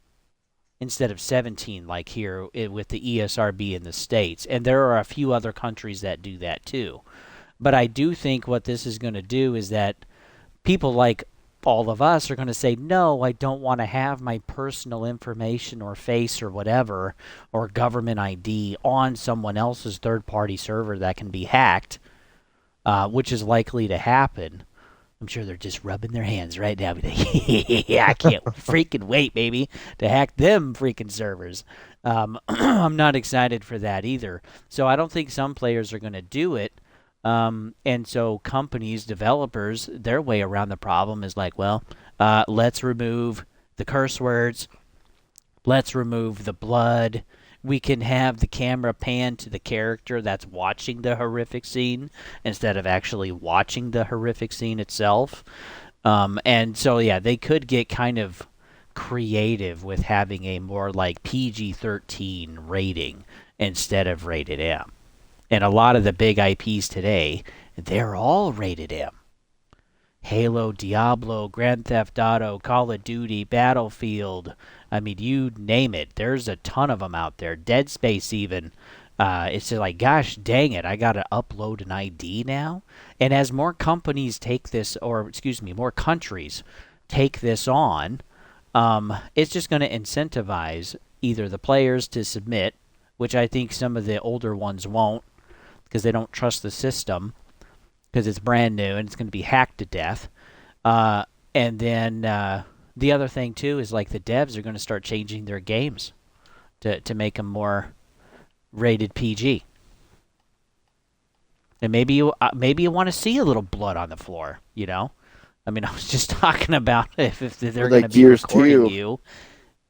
instead of 17 like here with the ESRB in the States. And there are a few other countries that do that too. But I do think what this is going to do is that people like all of us are going to say, no, I don't want to have my personal information or face or whatever or government ID on someone else's third-party server that can be hacked, which is likely to happen. I'm sure they're just rubbing their hands right now. Yeah, I can't freaking wait, baby, to hack them freaking servers. I'm not excited for that either. So I don't think some players are going to do it. And so companies, developers, their way around the problem is like, well, let's remove the curse words. Let's remove the blood. We can have the camera pan to the character that's watching the horrific scene instead of actually watching the horrific scene itself. And so, yeah, they could get kind of creative with having a more like PG-13 rating instead of rated M. And a lot of the big IPs today, they're all rated M. Halo, Diablo, Grand Theft Auto, Call of Duty, Battlefield. I mean, you name it. There's a ton of them out there. Dead Space even. It's just like, gosh dang it, I got to upload an ID now? And as more companies take this, or excuse me, more countries take this on, it's just going to incentivize either the players to submit, which I think some of the older ones won't, because they don't trust the system because it's brand new and it's going to be hacked to death. And then the other thing too is like the devs are going to start changing their games to make them more rated PG. And maybe you want to see a little blood on the floor, you know? I mean, I was just talking about if they're going to like be Gears recording 2. you.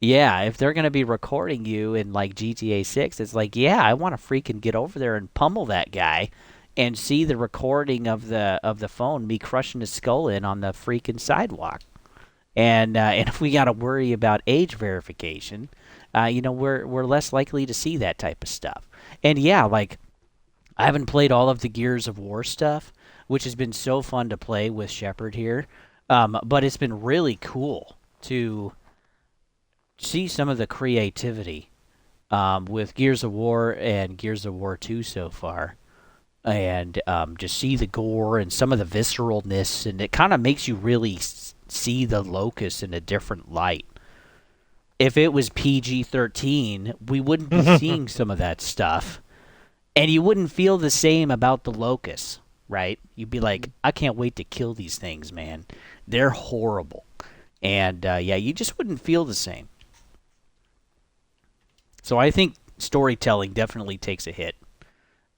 Yeah, if they're going to be recording you in like GTA 6, it's like, yeah, I want to freaking get over there and pummel that guy and see the recording of the phone, me crushing his skull in on the freaking sidewalk. and if we got to worry about age verification, we're less likely to see that type of stuff. And yeah, like I haven't played all of the Gears of War stuff, which has been so fun to play with Shepard here. But it's been really cool to see some of the creativity with Gears of War and Gears of War 2 so far. And just see the gore and some of the visceralness, and it kind of makes you really see the Locust in a different light. If it was PG-13, we wouldn't be seeing some of that stuff. And you wouldn't feel the same about the Locusts, right? You'd be like, I can't wait to kill these things, man. They're horrible. And, you just wouldn't feel the same. So I think storytelling definitely takes a hit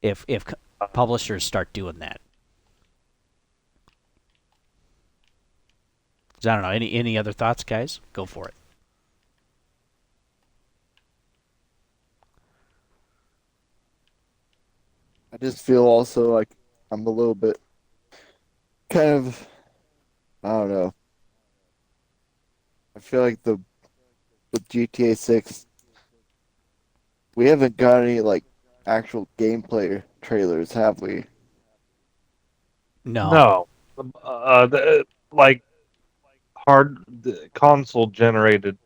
if publishers start doing that. So I don't know. Any other thoughts, guys? Go for it. I just feel also like I'm a little bit kind of, I don't know. I feel like with GTA 6, we haven't got any like actual gameplay trailers, have we? No. No. Like console generated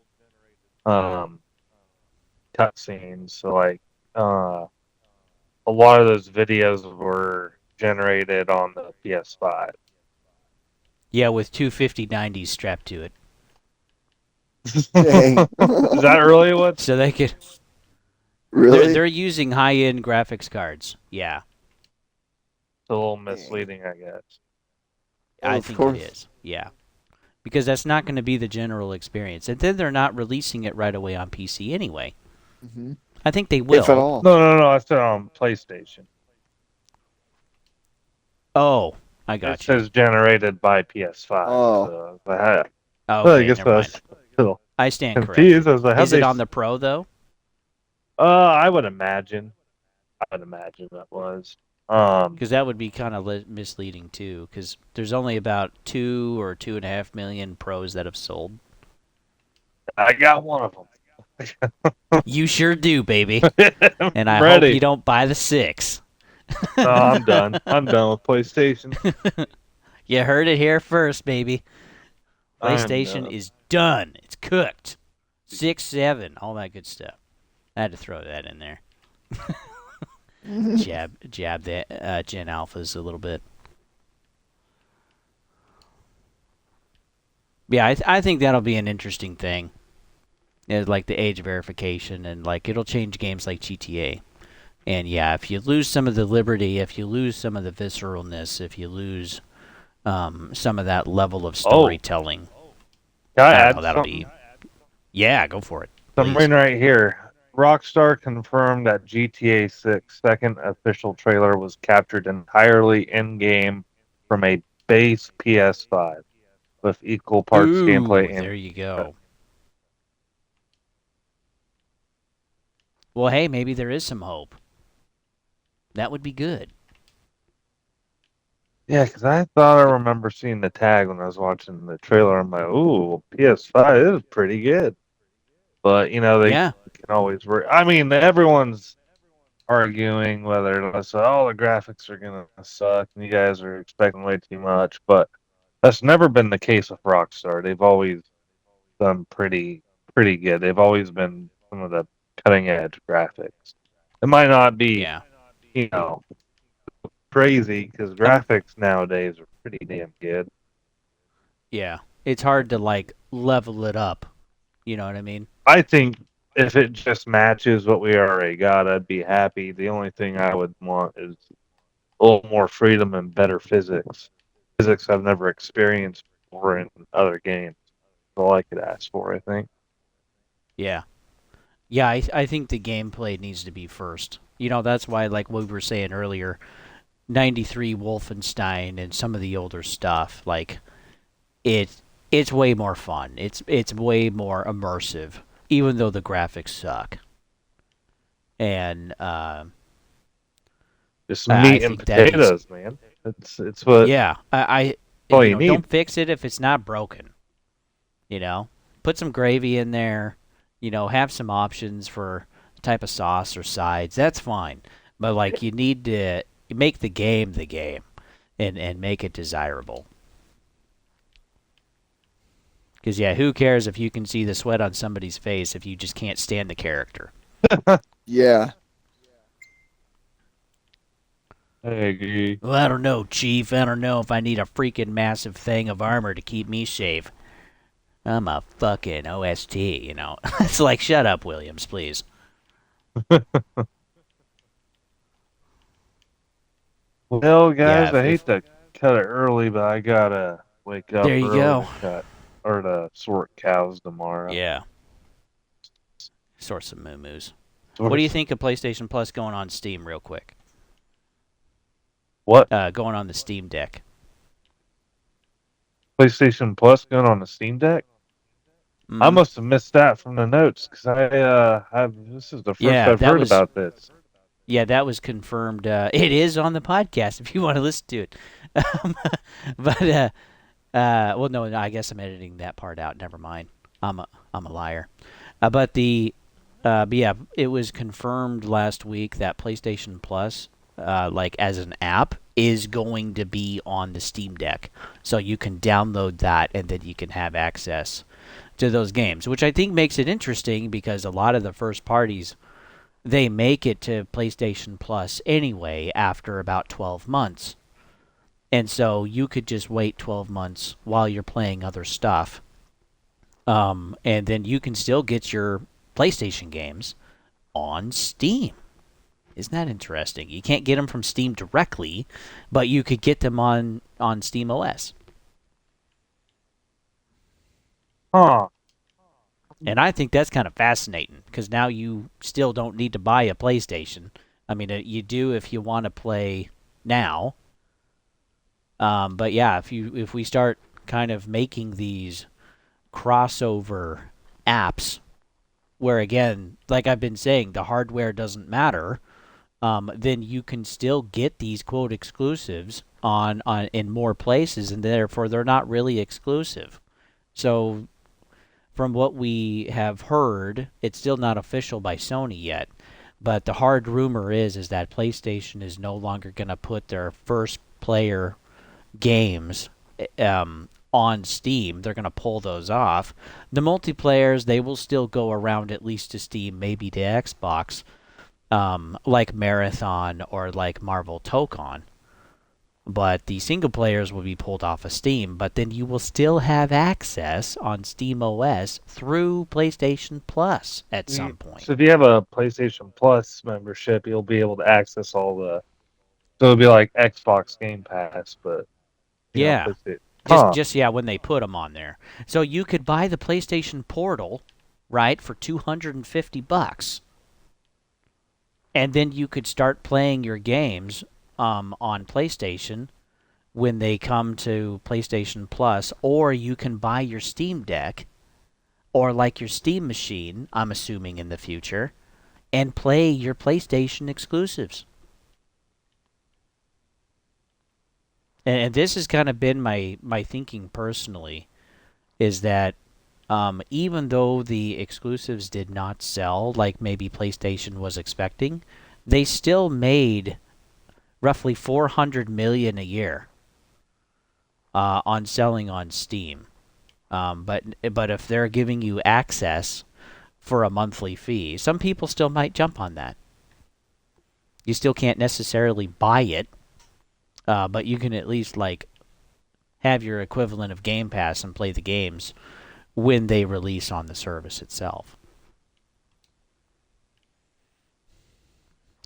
cutscenes. So like a lot of those videos were generated on the PS5. Yeah, with 25090s strapped to it. Dang. Is that really what? So they could... Really? They're using high-end graphics cards. Yeah. It's a little misleading, I guess. Well, I of think course. it is. Yeah. Because that's not going to be the general experience. And then they're not releasing it right away on PC anyway. Mm-hmm. I think they will. If at all. No. I said on PlayStation. Oh, I got It you. says generated by PS5. Oh. So I Okay, guess never I mind. was a little I stand confused. corrected. I was like, Is it on the Pro, though? I would imagine. That was. Because that would be kind of misleading, too. Because there's only about 2 or 2.5 million Pros that have sold. I got one of them. You sure do, baby. And I ready. hope you don't buy the 6. No, I'm done. I'm done with PlayStation. You heard it here first, baby. I'm PlayStation done. is done. It's cooked. 6, 7, all that good stuff. I had to throw that in there. jab the Gen Alphas a little bit. Yeah, I think that'll be an interesting thing. Like the age verification, and like it'll change games like GTA. And yeah, if you lose some of the liberty, if you lose some of the visceralness, if you lose some of that level of storytelling, Can I I don't add know, that'll something? be... Yeah, go for it. I'm reading right here. Rockstar confirmed that GTA 6 second official trailer was captured entirely in-game from a base PS5 with equal parts gameplay and... There you go. Well, hey, maybe there is some hope. That would be good. Yeah, because I thought I remember seeing the tag when I was watching the trailer. I'm like, ooh, PS5 is pretty good. But, they Yeah. can always... I mean, everyone's arguing whether the graphics are going to suck and you guys are expecting way too much. But that's never been the case with Rockstar. They've always done pretty good. They've always been some of the cutting-edge graphics. It might not be, Yeah. crazy because graphics nowadays are pretty damn good. Yeah. It's hard to, like, level it up. You know what I mean? I think if it just matches what we already got, I'd be happy. The only thing I would want is a little more freedom and better physics. Physics I've never experienced before in other games. That's all I could ask for, I think. Yeah. Yeah, I think the gameplay needs to be first. That's why, like what we were saying earlier, 93 Wolfenstein and some of the older stuff, like, it's way more fun. It's way more immersive, even though the graphics suck. And Just I meat and think that needs... potatoes, man. It's what Yeah, all you need. don't fix it if it's not broken. You know, put some gravy in there. You know, have some options for type of sauce or sides. That's fine. But like, you need to make the game and make it desirable. Because yeah, who cares if you can see the sweat on somebody's face if you just can't stand the character? Yeah. I agree. Well, I don't know, Chief. I don't know if I need a freaking massive thing of armor to keep me safe. I'm a fucking OST, you know. It's like, shut up, Williams, please. Well, Yeah, guys, I hate to cut it early, but I gotta wake up there you early go. to cut or to sort cows tomorrow. Yeah, sort some moo-moos. Sort What do you some- think of PlayStation Plus going on Steam, real quick? What? Going on the Steam Deck. PlayStation Plus going on the Steam Deck? I Mm. must have missed that from the notes because I have. This is the first Yeah, I've that heard was about this. yeah, that was confirmed. It is on the podcast if you want to listen to it. But well, no, I guess I'm editing that part out. Never mind. I'm a liar. But yeah, it was confirmed last week that PlayStation Plus, like as an app, is going to be on the Steam Deck, so you can download that and then you can have access to those games, which I think makes it interesting because a lot of the first parties they make it to PlayStation Plus anyway after about 12 months. And so you could just wait 12 months while you're playing other stuff. And then you can still get your PlayStation games on Steam. Isn't that interesting? You can't get them from Steam directly, but you could get them on Steam OS. Huh. And I think that's kind of fascinating because now you still don't need to buy a PlayStation. I mean, you do if you want to play now. But yeah, if we start kind of making these crossover apps, where again, like I've been saying, the hardware doesn't matter, then you can still get these quote exclusives on in more places, and therefore they're not really exclusive. So from what we have heard, it's still not official by Sony yet. But the hard rumor is that PlayStation is no longer going to put their first player games on Steam. They're going to pull those off. The multiplayers, they will still go around at least to Steam, maybe to Xbox, like Marathon or like Marvel Tokon. But the single players will be pulled off of Steam, but then you will still have access on Steam OS through PlayStation Plus at some point. So if you have a PlayStation Plus membership, you'll be able to access all the. So it'll be like Xbox Game Pass, but Yeah. PlayStation. Just yeah, when they put them on there. So you could buy the PlayStation Portal, right, for $250. And then you could start playing your games on PlayStation when they come to PlayStation Plus, or you can buy your Steam Deck or like your Steam machine, I'm assuming in the future, and play your PlayStation exclusives. And this has kind of been my thinking personally, is that even though the exclusives did not sell like maybe PlayStation was expecting, they still made roughly $400 million a year on selling on Steam. But if they're giving you access for a monthly fee, some people still might jump on that. You still can't necessarily buy it, but you can at least like have your equivalent of Game Pass and play the games when they release on the service itself.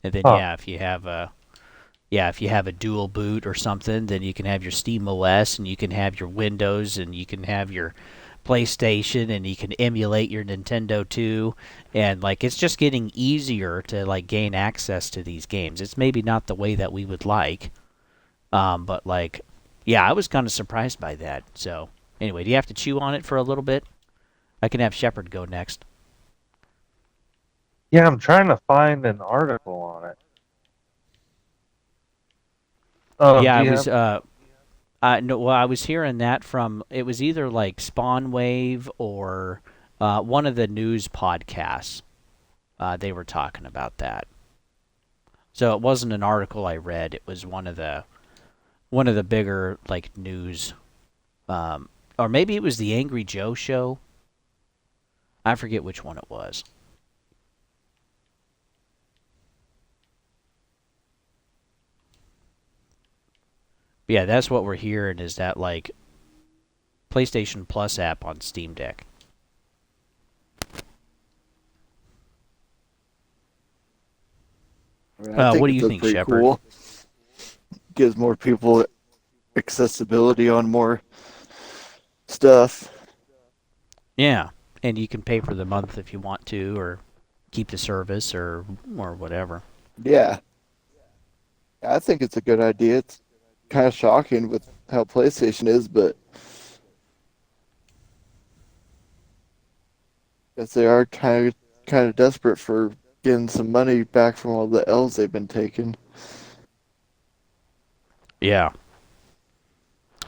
And then if you have a dual boot or something, then you can have your Steam OS and you can have your Windows and you can have your PlayStation and you can emulate your Nintendo too. And like it's just getting easier to like gain access to these games. It's maybe not the way that we would like, but like I was kind of surprised by that. So anyway, do you have to chew on it for a little bit? I can have Shepard go next. Yeah, I'm trying to find an article on it. Yeah, No, well, I was hearing that from it was either like Spawn Wave or one of the news podcasts. They were talking about that. So it wasn't an article I read. It was one of the bigger like news, or maybe it was the Angry Joe show. I forget which one it was. But yeah, that's what we're hearing is that like PlayStation Plus app on Steam Deck. I mean, I think What do you it's think, pretty Shepard? cool. Gives more people accessibility on more stuff. Yeah, and you can pay for the month if you want to, or keep the service, or whatever. Yeah, I think it's a good idea. It's kind of shocking with how PlayStation is, but I guess they are kind of desperate for getting some money back from all the L's they've been taking. Yeah,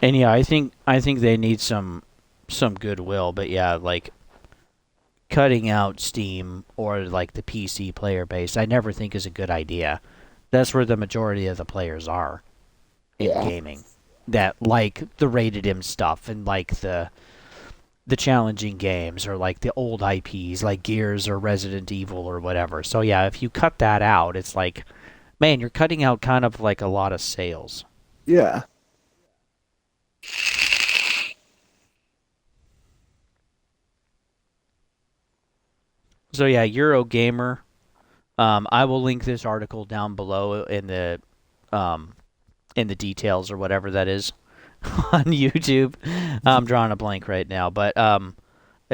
and yeah, I think they need some goodwill, but yeah, like cutting out Steam or like the PC player base, I never think is a good idea. That's where the majority of the players are in Yeah. gaming. That like the rated M stuff and like the challenging games or like the old IPs like Gears or Resident Evil or whatever. So yeah, if you cut that out, it's like, man, you're cutting out kind of like a lot of sales. Yeah. So yeah, Eurogamer. I will link this article down below in the details or whatever that is on YouTube. I'm drawing a blank right now, but a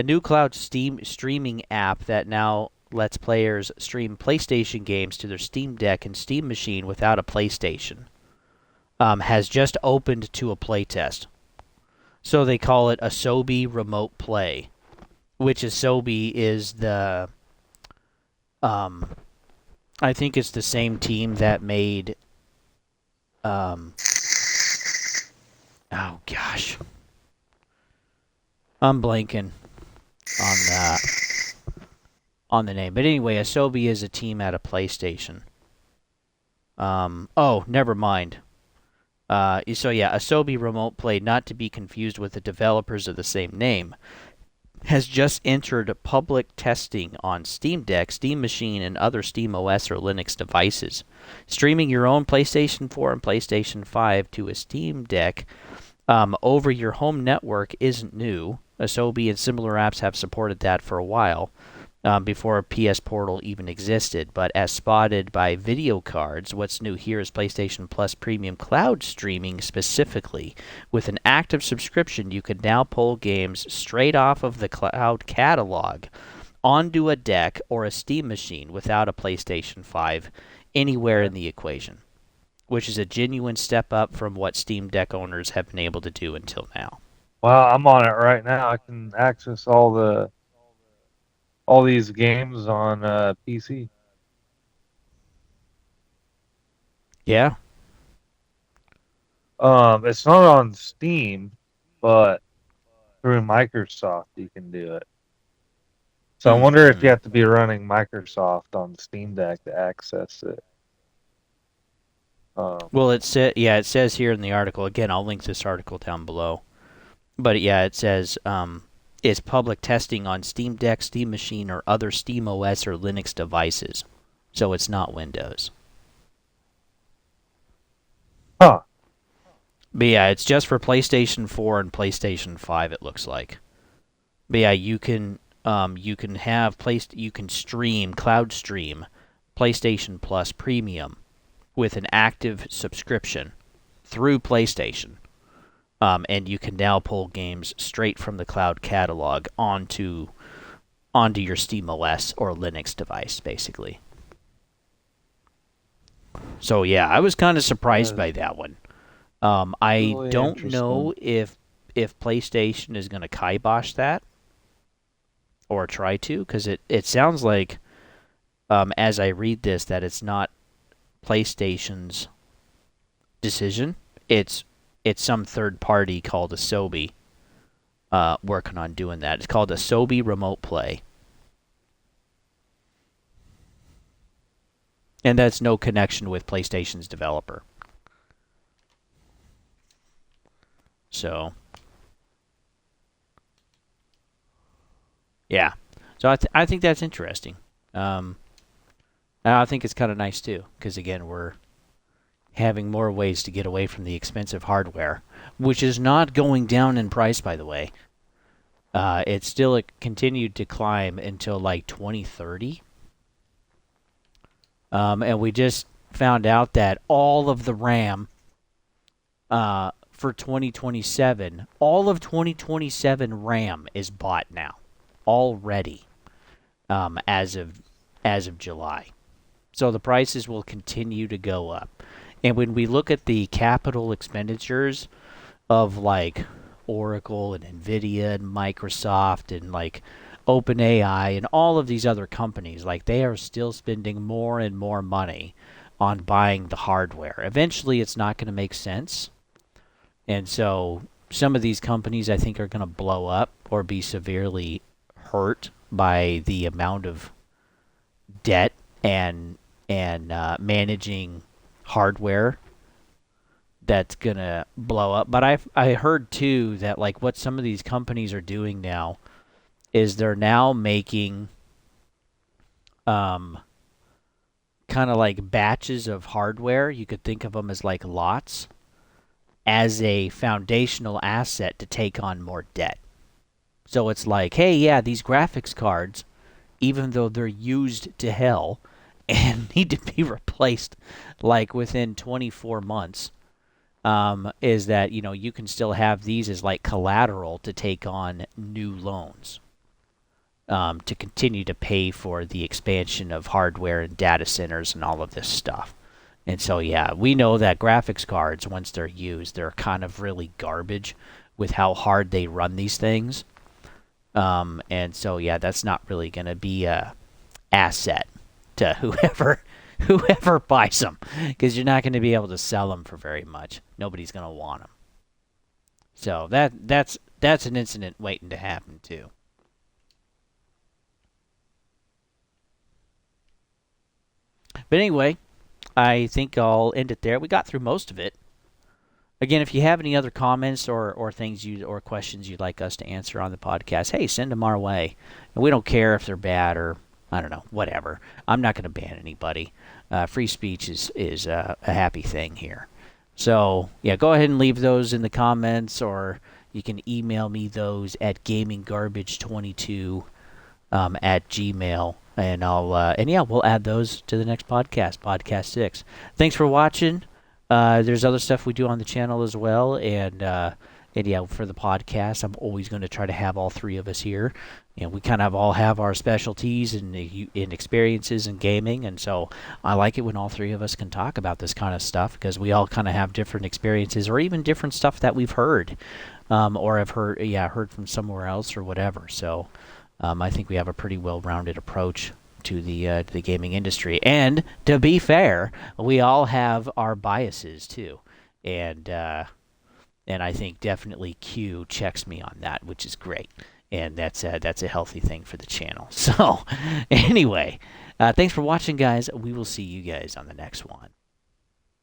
new cloud Steam streaming app that now lets players stream PlayStation games to their Steam Deck and Steam machine without a PlayStation has just opened to a playtest. So they call it Asobi Remote Play, which Asobi is the I think it's the same team that made oh gosh. I'm blanking on the name. But anyway, Asobi is a team at a PlayStation. Oh, never mind. So yeah, Asobi Remote Play, not to be confused with the developers of the same name, has just entered public testing on Steam Deck, Steam Machine, and other Steam OS or Linux devices. Streaming your own PlayStation 4 and PlayStation 5 to a Steam Deck over your home network isn't new. Asobi and similar apps have supported that for a while, before PS Portal even existed. But as spotted by Video Cards, what's new here is PlayStation Plus Premium Cloud Streaming specifically. With an active subscription, you can now pull games straight off of the cloud catalog onto a deck or a Steam machine without a PlayStation 5 anywhere in the equation, which is a genuine step up from what Steam Deck owners have been able to do until now. Well, I'm on it right now. I can access all these games on PC. Yeah. It's not on Steam, but through Microsoft you can do it. So I wonder if you have to be running Microsoft on Steam Deck to access it. Well, it says here in the article. Again, I'll link this article down below. But yeah, it says it's public testing on Steam Deck, Steam Machine, or other Steam OS or Linux devices. So it's not Windows. Huh. But yeah, it's just for PlayStation 4 and PlayStation 5. It looks like. But yeah, you can stream cloud stream PlayStation Plus Premium with an active subscription through PlayStation. And you can now pull games straight from the cloud catalog onto your Steam OS or Linux device, basically. So yeah, I was kind of surprised by that one. I Really don't know if PlayStation is going to kibosh that or try to, because it sounds like, as I read this, that it's not PlayStation's decision. It's it's some third party called Asobi working on doing that. It's called Asobi Remote Play. And that's no connection with PlayStation's developer. So, yeah. So I think that's interesting. I think it's kind of nice too, because again, we're having more ways to get away from the expensive hardware, which is not going down in price, by the way. It still continued to climb until like 2030. And we just found out that all of the RAM for 2027, all of 2027 RAM is bought now, already, as of July. So the prices will continue to go up. And when we look at the capital expenditures of like Oracle and Nvidia and Microsoft and like OpenAI and all of these other companies, like they are still spending more and more money on buying the hardware. Eventually it's not going to make sense. And so some of these companies I think are going to blow up or be severely hurt by the amount of debt and managing hardware that's gonna blow up. But I heard too that like what some of these companies are doing now is they're now making kind of like batches of hardware. You could think of them as like lots as a foundational asset to take on more debt. So it's like, hey, yeah, these graphics cards, even though they're used to hell and need to be replaced like within 24 months, is that, you can still have these as like collateral to take on new loans, to continue to pay for the expansion of hardware and data centers and all of this stuff. And so, yeah, we know that graphics cards, once they're used, they're kind of really garbage with how hard they run these things. And so, yeah, that's not really going to be a asset to whoever buys them, because you're not going to be able to sell them for very much. Nobody's going to want them. So that's an incident waiting to happen too. But anyway, I think I'll end it there. We got through most of it. Again, if you have any other comments or things or questions you'd like us to answer on the podcast, hey, send them our way. And we don't care if they're bad or, I don't know, whatever. I'm not going to ban anybody. Free speech is a happy thing here. So, yeah, go ahead and leave those in the comments, or you can email me those at gaminggarbage22 at Gmail. And we'll add those to the next podcast, Podcast 6. Thanks for watching. There's other stuff we do on the channel as well, and yeah, for the podcast, I'm always going to try to have all three of us here, and we kind of all have our specialties and experiences in gaming, and so I like it when all three of us can talk about this kind of stuff, because we all kind of have different experiences, or even different stuff that we've heard, or have heard from somewhere else or whatever. So I think we have a pretty well-rounded approach to the gaming industry. And to be fair, we all have our biases too, and I think definitely Q checks me on that, which is great, and that's a healthy thing for the channel. So anyway, thanks for watching, guys. We will see you guys on the next one.